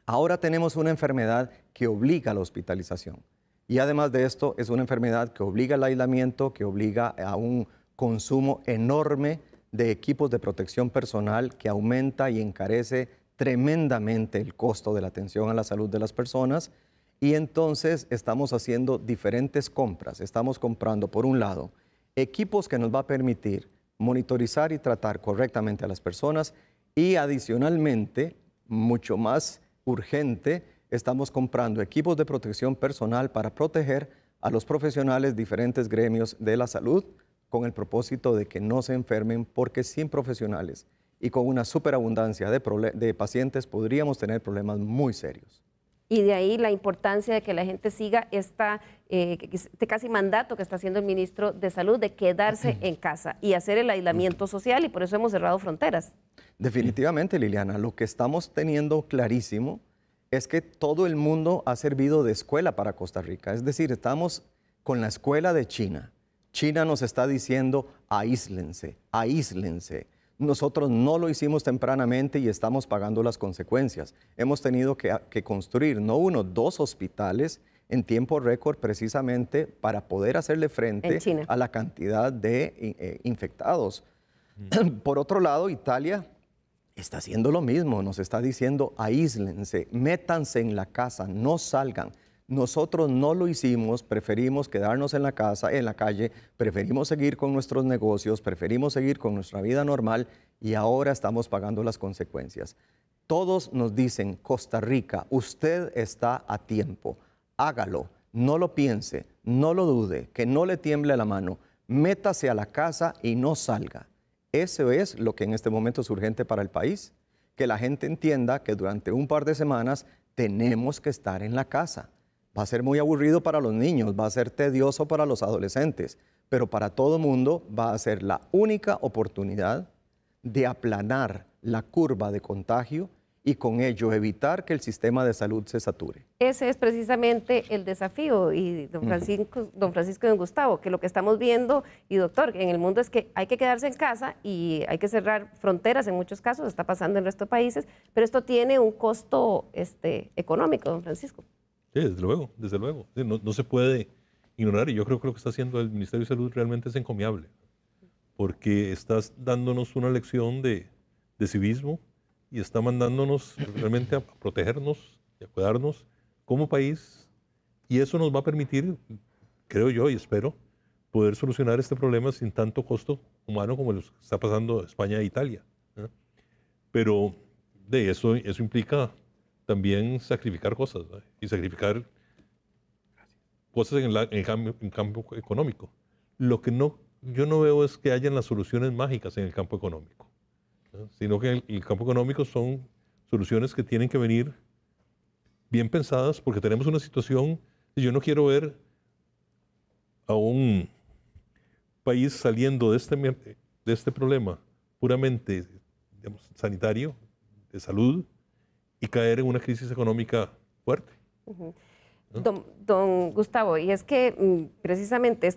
[SPEAKER 13] Ahora tenemos una enfermedad que obliga a la hospitalización. Y además de esto, es una enfermedad que obliga al aislamiento, que obliga a un consumo enorme de equipos de protección personal que aumenta y encarece tremendamente el costo de la atención a la salud de las personas. Y entonces estamos haciendo diferentes compras. Estamos comprando, por un lado, equipos que nos va a permitir monitorizar y tratar correctamente a las personas y adicionalmente, mucho más urgente, estamos comprando equipos de protección personal para proteger a los profesionales de diferentes gremios de la salud con el propósito de que no se enfermen, porque sin profesionales y con una superabundancia de pacientes podríamos tener problemas muy serios.
[SPEAKER 1] Y de ahí la importancia de que la gente siga este casi mandato que está haciendo el ministro de Salud de quedarse en casa y hacer el aislamiento social, y por eso hemos cerrado fronteras.
[SPEAKER 13] Definitivamente, Liliana, lo que estamos teniendo clarísimo es que todo el mundo ha servido de escuela para Costa Rica. Es decir, estamos con la escuela de China. China nos está diciendo aíslense, aíslense. Nosotros no lo hicimos tempranamente y estamos pagando las consecuencias. Hemos tenido que construir no uno, 2 hospitales en tiempo récord precisamente para poder hacerle frente a la cantidad de infectados. Por otro lado, Italia está haciendo lo mismo, nos está diciendo aíslense, métanse en la casa, no salgan. Nosotros no lo hicimos, preferimos quedarnos en la casa, en la calle, preferimos seguir con nuestros negocios, preferimos seguir con nuestra vida normal y ahora estamos pagando las consecuencias. Todos nos dicen, Costa Rica, usted está a tiempo, hágalo, no lo piense, no lo dude, que no le tiemble la mano, métase a la casa y no salga. Eso es lo que en este momento es urgente para el país, que la gente entienda que durante un par de semanas tenemos que estar en la casa. Va a ser muy aburrido para los niños, va a ser tedioso para los adolescentes, pero para todo mundo va a ser la única oportunidad de aplanar la curva de contagio y con ello evitar que el sistema de salud se sature.
[SPEAKER 1] Ese es precisamente el desafío, y don Francisco y don Gustavo, que lo que estamos viendo, y doctor, en el mundo es que hay que quedarse en casa y hay que cerrar fronteras en muchos casos, está pasando en el resto de países, pero esto tiene un costo económico, don Francisco.
[SPEAKER 6] Sí, desde luego, desde luego. Sí, no se puede ignorar, y yo creo que lo que está haciendo el Ministerio de Salud realmente es encomiable, porque estás dándonos una lección de civismo y está mandándonos realmente a protegernos y a cuidarnos como país, y eso nos va a permitir, creo yo y espero, poder solucionar este problema sin tanto costo humano como lo que está pasando España e Italia. Pero de eso implica también sacrificar cosas, ¿no? Y sacrificar cosas en el campo económico. Lo que yo no veo es que hayan las soluciones mágicas en el campo económico, ¿no? Sino que el campo económico son soluciones que tienen que venir bien pensadas, porque tenemos una situación, y yo no quiero ver a un país saliendo de este problema puramente, digamos, sanitario, de salud, y caer en una crisis económica fuerte. ¿No?
[SPEAKER 1] Don Gustavo, y es que precisamente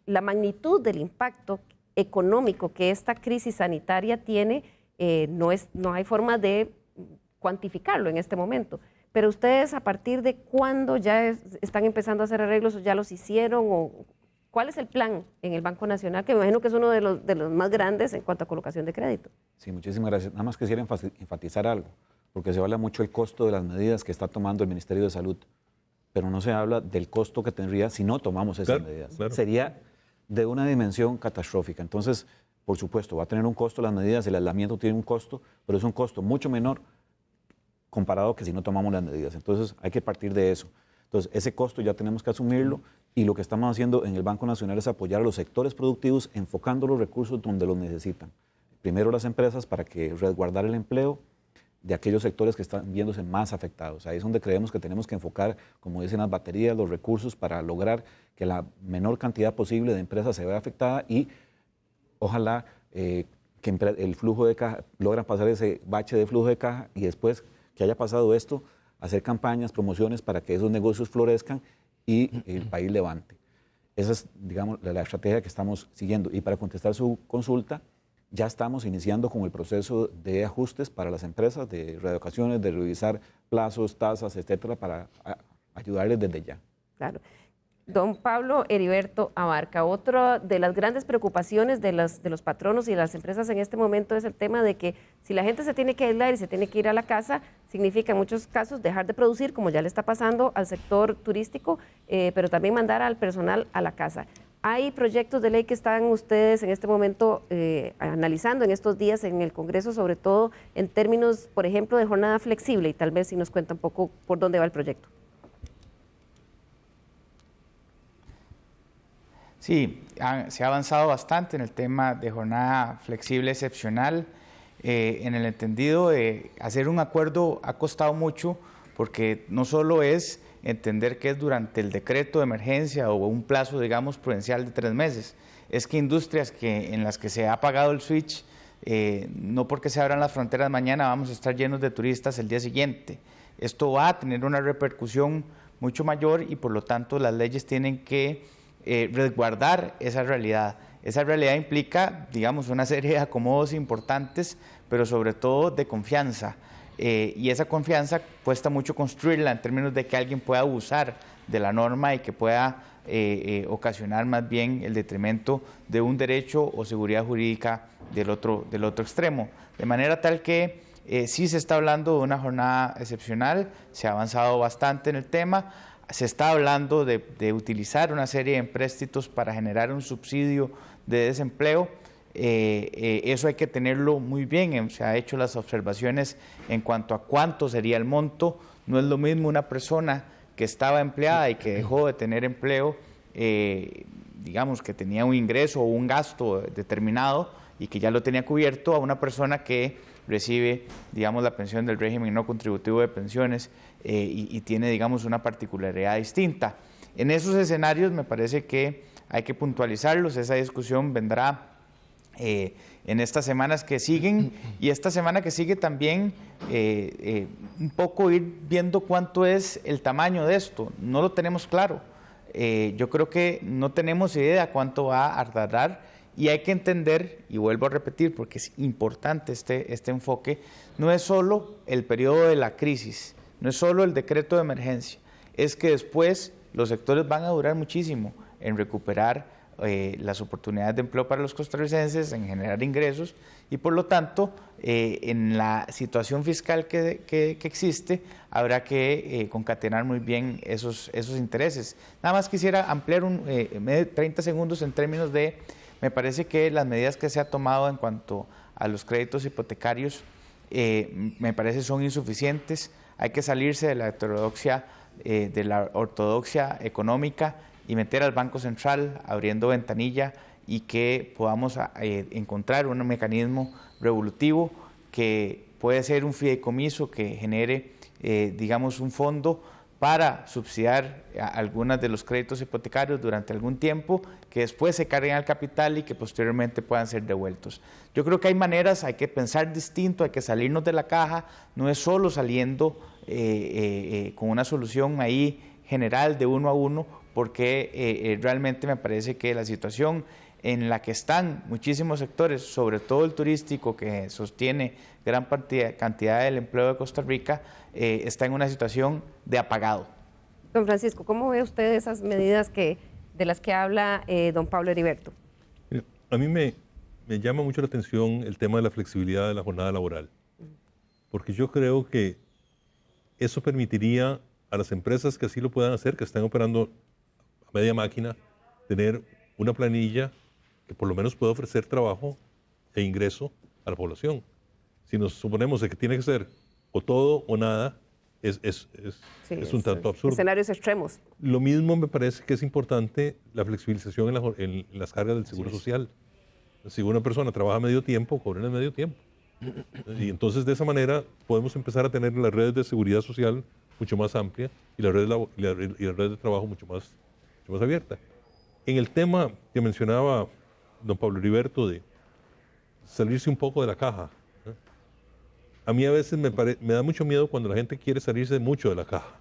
[SPEAKER 1] la magnitud del impacto económico que esta crisis sanitaria tiene, no hay forma de cuantificarlo en este momento. Pero ustedes, ¿a partir de cuándo ya están empezando a hacer arreglos o ya los hicieron? ¿O cuál es el plan en el Banco Nacional, que me imagino que es uno de los más grandes en cuanto a colocación de crédito? Sí, muchísimas gracias. Nada más quisiera enfatizar algo, porque se habla mucho del costo de las medidas que está tomando el Ministerio de Salud, pero no se habla del costo que tendría si no tomamos esas medidas. Claro. Sería de una dimensión catastrófica. Entonces, por supuesto, va a tener un costo las medidas, el aislamiento tiene un costo, pero es un costo mucho menor comparado que si no tomamos las medidas. Entonces, hay que partir de eso. Entonces, ese costo ya tenemos que asumirlo, y lo que estamos haciendo en el Banco Nacional es apoyar a los sectores productivos enfocando los recursos donde los necesitan. Primero las empresas para que resguardar el empleo,
[SPEAKER 5] de aquellos sectores que están viéndose más afectados. Ahí es donde creemos que tenemos que enfocar, como dicen las baterías, los recursos para lograr que la menor cantidad posible de empresas se vea afectada y ojalá que el flujo de caja, logran pasar ese bache de flujo de caja y después que haya pasado esto, hacer campañas, promociones para que esos negocios florezcan y el país levante. Esa es, digamos, la estrategia que estamos siguiendo. Y para contestar su consulta, ya estamos iniciando con el proceso de ajustes para las empresas, de reeducaciones, de revisar plazos, tasas, etcétera, para ayudarles desde ya.
[SPEAKER 1] Claro. Don Pablo Heriberto Abarca, otra de las grandes preocupaciones de los patronos y de las empresas en este momento es el tema de que si la gente se tiene que aislar y se tiene que ir a la casa, significa en muchos casos dejar de producir, como ya le está pasando al sector turístico, pero también mandar al personal a la casa. ¿Hay proyectos de ley que están ustedes en este momento analizando en estos días en el Congreso, sobre todo en términos, por ejemplo, de jornada flexible? Y tal vez si nos cuenta un poco por dónde va el proyecto.
[SPEAKER 4] Sí, se ha avanzado bastante en el tema de jornada flexible excepcional. En el entendido de hacer un acuerdo ha costado mucho porque no solo es entender que es durante el decreto de emergencia o un plazo, digamos, prudencial de 3 meses. Es que industrias en las que se ha apagado el switch, no porque se abran las fronteras mañana vamos a estar llenos de turistas el día siguiente. Esto va a tener una repercusión mucho mayor y por lo tanto las leyes tienen que resguardar esa realidad. Esa realidad implica, digamos, una serie de acomodos importantes, pero sobre todo de confianza. Y esa confianza cuesta mucho construirla en términos de que alguien pueda abusar de la norma y que pueda ocasionar más bien el detrimento de un derecho o seguridad jurídica del otro extremo. De manera tal que sí se está hablando de una jornada excepcional, se ha avanzado bastante en el tema. Se está hablando de utilizar una serie de empréstitos para generar un subsidio de desempleo. Eso hay que tenerlo muy bien. Se han hecho las observaciones en cuanto a cuánto sería el monto. No es lo mismo una persona que estaba empleada y que dejó de tener empleo, digamos que tenía un ingreso o un gasto determinado y que ya lo tenía cubierto, a una persona que recibe, digamos, la pensión del régimen no contributivo de pensiones y tiene, digamos, una particularidad distinta. En esos escenarios me parece que hay que puntualizarlos. Esa discusión vendrá en estas semanas que siguen y esta semana que sigue también un poco ir viendo cuánto es el tamaño de esto. No lo tenemos claro. Yo creo que no tenemos idea cuánto va a tardar. Y hay que entender, y vuelvo a repetir porque es importante este enfoque, no es solo el periodo de la crisis, no es solo el decreto de emergencia, es que después los sectores van a durar muchísimo en recuperar las oportunidades de empleo para los costarricenses, en generar ingresos y por lo tanto en la situación fiscal que existe habrá que concatenar muy bien esos intereses. Nada más quisiera ampliar 30 segundos en términos de... Me parece que las medidas que se ha tomado en cuanto a los créditos hipotecarios me parece son insuficientes. Hay que salirse de la ortodoxia económica y meter al Banco Central abriendo ventanilla y que podamos encontrar un mecanismo revolutivo que puede ser un fideicomiso que genere, digamos, un fondo para subsidiar algunos de los créditos hipotecarios durante algún tiempo, que después se carguen al capital y que posteriormente puedan ser devueltos. Yo creo que hay maneras, hay que pensar distinto, hay que salirnos de la caja, no es solo saliendo con una solución ahí general de uno a uno, porque realmente me parece que la situación en la que están muchísimos sectores, sobre todo el turístico que sostiene gran cantidad del empleo de Costa Rica, está en una situación de apagado.
[SPEAKER 1] Don Francisco, ¿cómo ve usted esas medidas de las que habla don Pablo Heriberto?
[SPEAKER 6] A mí me llama mucho la atención el tema de la flexibilidad de la jornada laboral, porque yo creo que eso permitiría a las empresas que así lo puedan hacer, que están operando a media máquina, tener una planilla que por lo menos pueda ofrecer trabajo e ingreso a la población. Si nos suponemos de que tiene que ser o todo o nada, es un tanto absurdo.
[SPEAKER 1] Escenarios extremos.
[SPEAKER 6] Lo mismo me parece que es importante la flexibilización en las cargas del seguro social. Si una persona trabaja medio tiempo, cobra en el medio tiempo. Y entonces de esa manera podemos empezar a tener las redes de seguridad social mucho más amplia y la red de trabajo mucho más abierta. En el tema que mencionaba don Pablo Heriberto de salirse un poco de la caja, a mí a veces me da mucho miedo cuando la gente quiere salirse mucho de la caja,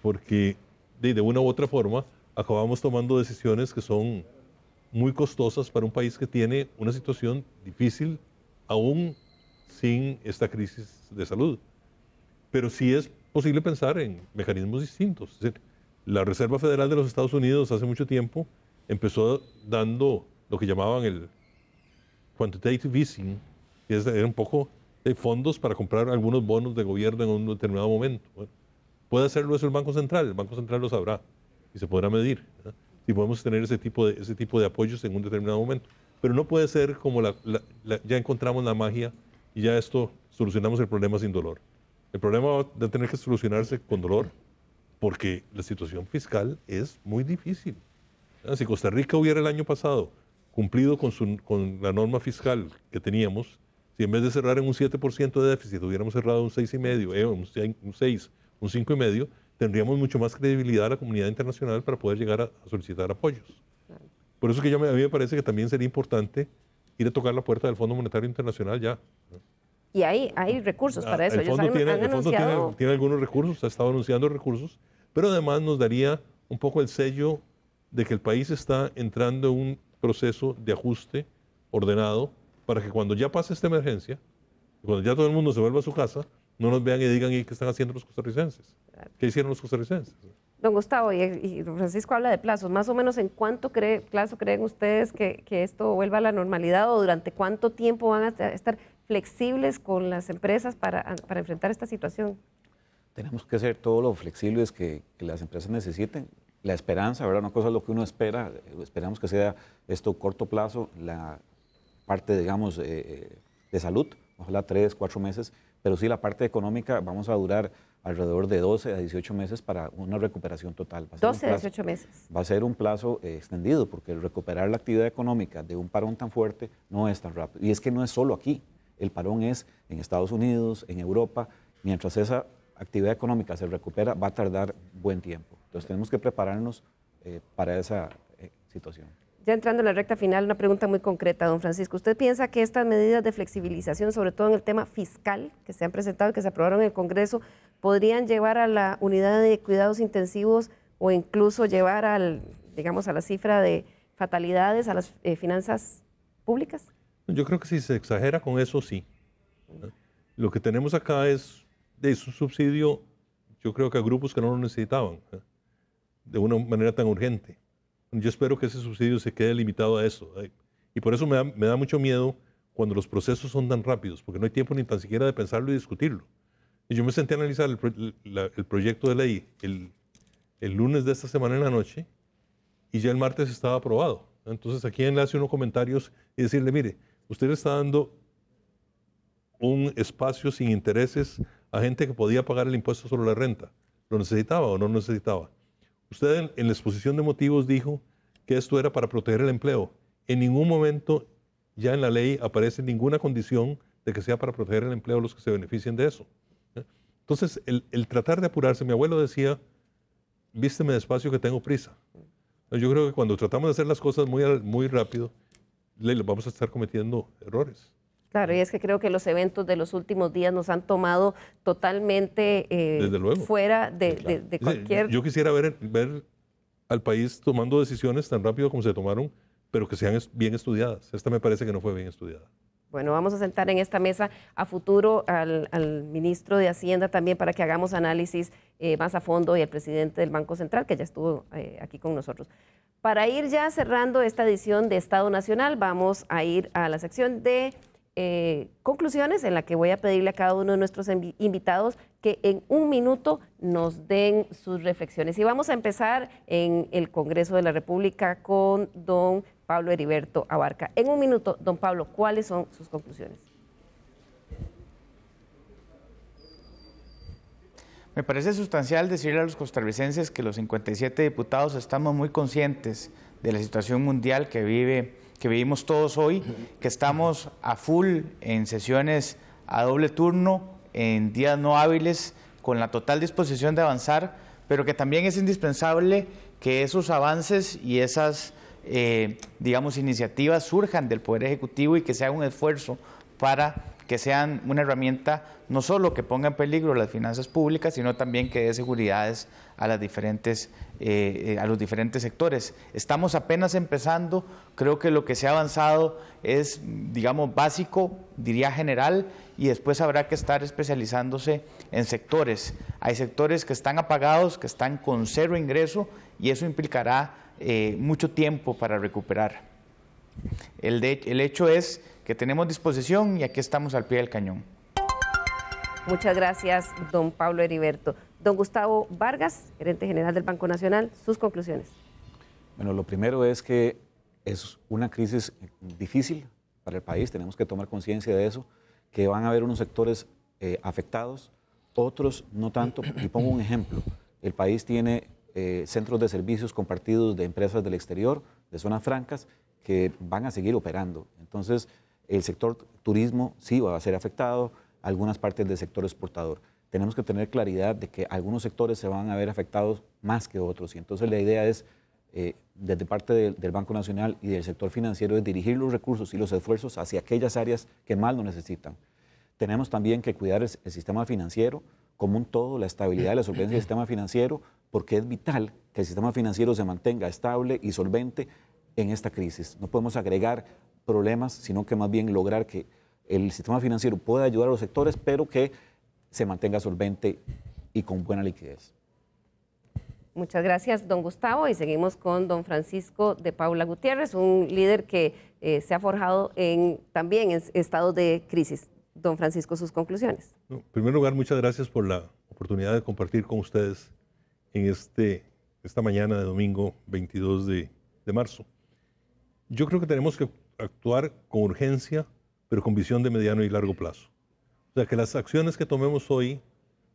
[SPEAKER 6] porque de una u otra forma acabamos tomando decisiones que son muy costosas para un país que tiene una situación difícil aún sin esta crisis de salud. Pero sí es posible pensar en mecanismos distintos. Es decir, la Reserva Federal de los Estados Unidos hace mucho tiempo empezó dando lo que llamaban el quantitative easing, que era un poco de fondos para comprar algunos bonos de gobierno en un determinado momento. Bueno, puede hacerlo eso el Banco Central lo sabrá y se podrá medir, ¿verdad? Si podemos tener ese tipo de apoyos en un determinado momento. Pero no puede ser como ya encontramos la magia y ya solucionamos el problema sin dolor. El problema va a tener que solucionarse con dolor porque la situación fiscal es muy difícil. Si Costa Rica hubiera el año pasado cumplido con la norma fiscal que teníamos, si en vez de cerrar en un 7% de déficit hubiéramos cerrado un 6,5%, un 6, un 5,5%, tendríamos mucho más credibilidad a la comunidad internacional para poder llegar a solicitar apoyos. Por eso que a mí me parece que también sería importante ir a tocar la puerta del Fondo Monetario Internacional ya.
[SPEAKER 1] Y hay recursos para eso.
[SPEAKER 6] El fondo tiene algunos recursos, ha estado anunciando recursos, pero además nos daría un poco el sello de que el país está entrando en un proceso de ajuste ordenado para que cuando ya pase esta emergencia, cuando ya todo el mundo se vuelva a su casa, no nos vean y digan ¿y qué están haciendo los costarricenses? ¿Qué hicieron los costarricenses?
[SPEAKER 1] Don Gustavo, y don Francisco habla de plazos. Más o menos, ¿en cuánto plazo creen ustedes que esto vuelva a la normalidad o durante cuánto tiempo van a estar flexibles con las empresas para enfrentar esta situación?
[SPEAKER 5] Tenemos que ser todo lo flexibles que las empresas necesiten. La esperanza, ¿verdad? Una cosa es lo que uno espera. Esperamos que sea esto corto plazo, la parte, digamos, de salud, ojalá 3, 4 meses, pero sí la parte económica vamos a durar alrededor de 12 a 18 meses para una recuperación total.
[SPEAKER 1] 12 a 18 meses.
[SPEAKER 5] Va a ser un plazo extendido, porque recuperar la actividad económica de un parón tan fuerte no es tan rápido. Y es que no es solo aquí, el parón es en Estados Unidos, en Europa. Mientras esa actividad económica se recupera, va a tardar buen tiempo. Entonces tenemos que prepararnos para esa situación.
[SPEAKER 1] Ya entrando en la recta final, una pregunta muy concreta, don Francisco. ¿Usted piensa que estas medidas de flexibilización, sobre todo en el tema fiscal, que se han presentado y que se aprobaron en el Congreso, podrían llevar a la unidad de cuidados intensivos o incluso llevar a la cifra de fatalidades a las finanzas públicas?
[SPEAKER 6] Yo creo que si se exagera con eso, sí. Lo que tenemos acá es un subsidio, yo creo que a grupos que no lo necesitaban, de una manera tan urgente. Yo espero que ese subsidio se quede limitado a eso. Y por eso me da mucho miedo cuando los procesos son tan rápidos, porque no hay tiempo ni tan siquiera de pensarlo y discutirlo. Y yo me senté a analizar el proyecto de ley el lunes de esta semana en la noche y ya el martes estaba aprobado. Entonces aquí le hace unos comentarios y decirle, mire, usted le está dando un espacio sin intereses a gente que podía pagar el impuesto sobre la renta. ¿Lo necesitaba o no lo necesitaba? Usted en la exposición de motivos dijo que esto era para proteger el empleo. En ningún momento ya en la ley aparece ninguna condición de que sea para proteger el empleo los que se beneficien de eso. Entonces, el tratar de apurarse, mi abuelo decía, vísteme despacio que tengo prisa. Yo creo que cuando tratamos de hacer las cosas muy rápido, vamos a estar cometiendo errores.
[SPEAKER 1] Claro, y es que creo que los eventos de los últimos días nos han tomado totalmente fuera de cualquier...
[SPEAKER 6] Yo quisiera ver al país tomando decisiones tan rápido como se tomaron, pero que sean bien estudiadas. Esta me parece que no fue bien estudiada.
[SPEAKER 1] Bueno, vamos a sentar en esta mesa a futuro al ministro de Hacienda también para que hagamos análisis más a fondo y al presidente del Banco Central, que ya estuvo aquí con nosotros. Para ir ya cerrando esta edición de Estado Nacional, vamos a ir a la sección de conclusiones, en la que voy a pedirle a cada uno de nuestros invitados que en un minuto nos den sus reflexiones. Y vamos a empezar en el Congreso de la República con don Pablo Heriberto Abarca. En un minuto, don Pablo, ¿cuáles son sus conclusiones?
[SPEAKER 4] Me parece sustancial decirle a los costarricenses que los 57 diputados estamos muy conscientes de la situación mundial que vive que vivimos todos hoy, que estamos a full en sesiones a doble turno, en días no hábiles, con la total disposición de avanzar, pero que también es indispensable que esos avances y esas, digamos, iniciativas surjan del Poder Ejecutivo y que se haga un esfuerzo para que sean una herramienta no solo que ponga en peligro las finanzas públicas, sino también que dé seguridades a los diferentes sectores. Estamos apenas empezando, creo que lo que se ha avanzado es, digamos, básico, diría general, y después habrá que estar especializándose en sectores. Hay sectores que están apagados, que están con cero ingreso, y eso implicará mucho tiempo para recuperar. El hecho es que tenemos disposición y aquí estamos al pie del cañón.
[SPEAKER 1] Muchas gracias, don Pablo Heriberto. Don Gustavo Vargas, gerente general del Banco Nacional, sus conclusiones.
[SPEAKER 5] Bueno, lo primero es que es una crisis difícil para el país, tenemos que tomar conciencia de eso, que van a haber unos sectores afectados, otros no tanto. Y pongo un ejemplo, el país tiene centros de servicios compartidos de empresas del exterior, de zonas francas, que van a seguir operando. Entonces, el sector turismo sí va a ser afectado, algunas partes del sector exportador. Tenemos que tener claridad de que algunos sectores se van a ver afectados más que otros. Y entonces la idea es, desde parte del Banco Nacional y del sector financiero, es dirigir los recursos y los esfuerzos hacia aquellas áreas que más lo necesitan. Tenemos también que cuidar el sistema financiero como un todo, la estabilidad y la solvencia del sistema financiero, porque es vital que el sistema financiero se mantenga estable y solvente en esta crisis. No podemos agregar problemas, sino que más bien lograr que el sistema financiero pueda ayudar a los sectores, pero que se mantenga solvente y con buena liquidez.
[SPEAKER 1] Muchas gracias, don Gustavo, y seguimos con don Francisco de Paula Gutiérrez, un líder que se ha forjado también en estados de crisis. Don Francisco, sus conclusiones.
[SPEAKER 6] En primer lugar, muchas gracias por la oportunidad de compartir con ustedes en esta mañana de domingo 22 de marzo. Yo creo que tenemos que actuar con urgencia, pero con visión de mediano y largo plazo. O sea, que las acciones que tomemos hoy,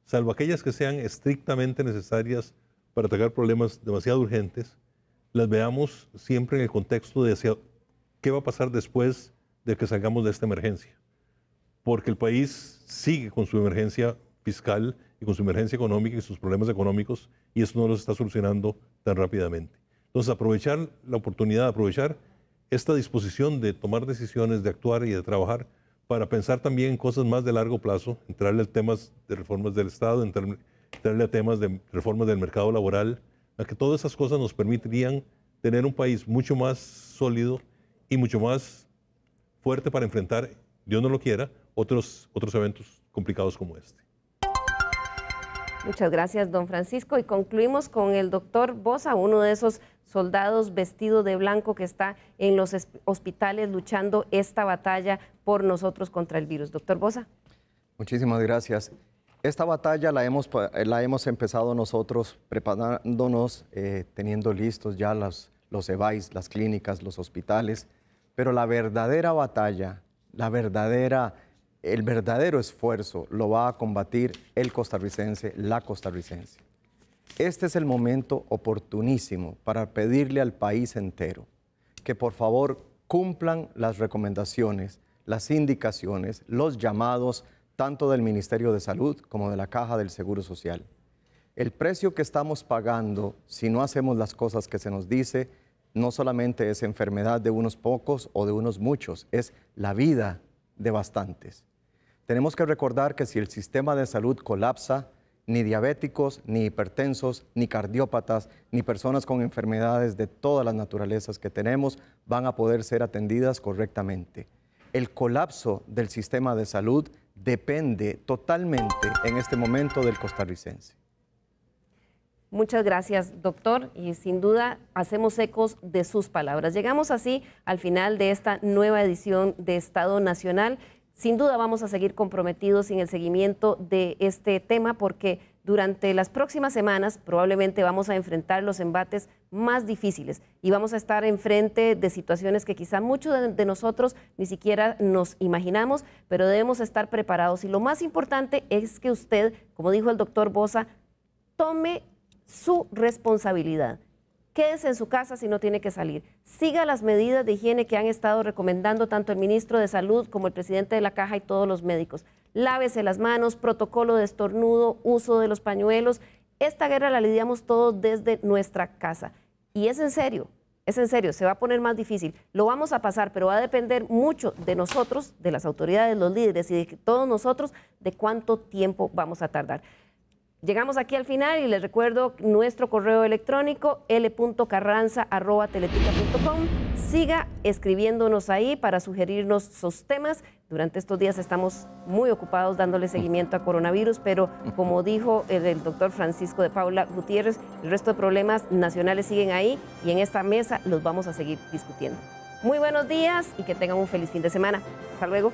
[SPEAKER 6] salvo aquellas que sean estrictamente necesarias para atacar problemas demasiado urgentes, las veamos siempre en el contexto de qué va a pasar después de que salgamos de esta emergencia. Porque el país sigue con su emergencia fiscal y con su emergencia económica y sus problemas económicos, y eso no los está solucionando tan rápidamente. Entonces, aprovechar la oportunidad, aprovechar esta disposición de tomar decisiones, de actuar y de trabajar para pensar también en cosas más de largo plazo, entrarle a temas de reformas del Estado, entrarle a temas de reformas del mercado laboral, a que todas esas cosas nos permitirían tener un país mucho más sólido y mucho más fuerte para enfrentar, Dios no lo quiera, otros eventos complicados como este.
[SPEAKER 1] Muchas gracias, don Francisco. Y concluimos con el doctor Bosa, uno de esos soldados vestido de blanco que está en los hospitales luchando esta batalla por nosotros contra el virus. Doctor Bosa.
[SPEAKER 13] Muchísimas gracias. Esta batalla la hemos empezado nosotros preparándonos, teniendo listos ya los EVAIS, las clínicas, los hospitales, pero la verdadera batalla, el verdadero esfuerzo lo va a combatir el costarricense, la costarricense. Este es el momento oportunísimo para pedirle al país entero que por favor cumplan las recomendaciones, las indicaciones, los llamados tanto del Ministerio de Salud como de la Caja del Seguro Social. El precio que estamos pagando si no hacemos las cosas que se nos dice no solamente es enfermedad de unos pocos o de unos muchos, es la vida de bastantes. Tenemos que recordar que si el sistema de salud colapsa, ni diabéticos, ni hipertensos, ni cardiópatas, ni personas con enfermedades de todas las naturalezas que tenemos van a poder ser atendidas correctamente. El colapso del sistema de salud depende totalmente en este momento del costarricense.
[SPEAKER 1] Muchas gracias, doctor, y sin duda hacemos ecos de sus palabras. Llegamos así al final de esta nueva edición de Estado Nacional. Sin duda vamos a seguir comprometidos en el seguimiento de este tema porque durante las próximas semanas probablemente vamos a enfrentar los embates más difíciles y vamos a estar enfrente de situaciones que quizá muchos de nosotros ni siquiera nos imaginamos, pero debemos estar preparados. Y lo más importante es que usted, como dijo el doctor Bosa, tome su responsabilidad. Quédese en su casa si no tiene que salir. Siga las medidas de higiene que han estado recomendando tanto el ministro de Salud como el presidente de la Caja y todos los médicos. Lávese las manos, protocolo de estornudo, uso de los pañuelos. Esta guerra la lidiamos todos desde nuestra casa. Y es en serio, se va a poner más difícil. Lo vamos a pasar, pero va a depender mucho de nosotros, de las autoridades, los líderes y de todos nosotros, de cuánto tiempo vamos a tardar. Llegamos aquí al final y les recuerdo nuestro correo electrónico l.carranza@teletica.com. Siga escribiéndonos ahí para sugerirnos sus temas. Durante estos días estamos muy ocupados dándole seguimiento a coronavirus, pero como dijo el doctor Francisco de Paula Gutiérrez, el resto de problemas nacionales siguen ahí y en esta mesa los vamos a seguir discutiendo. Muy buenos días y que tengan un feliz fin de semana. Hasta luego.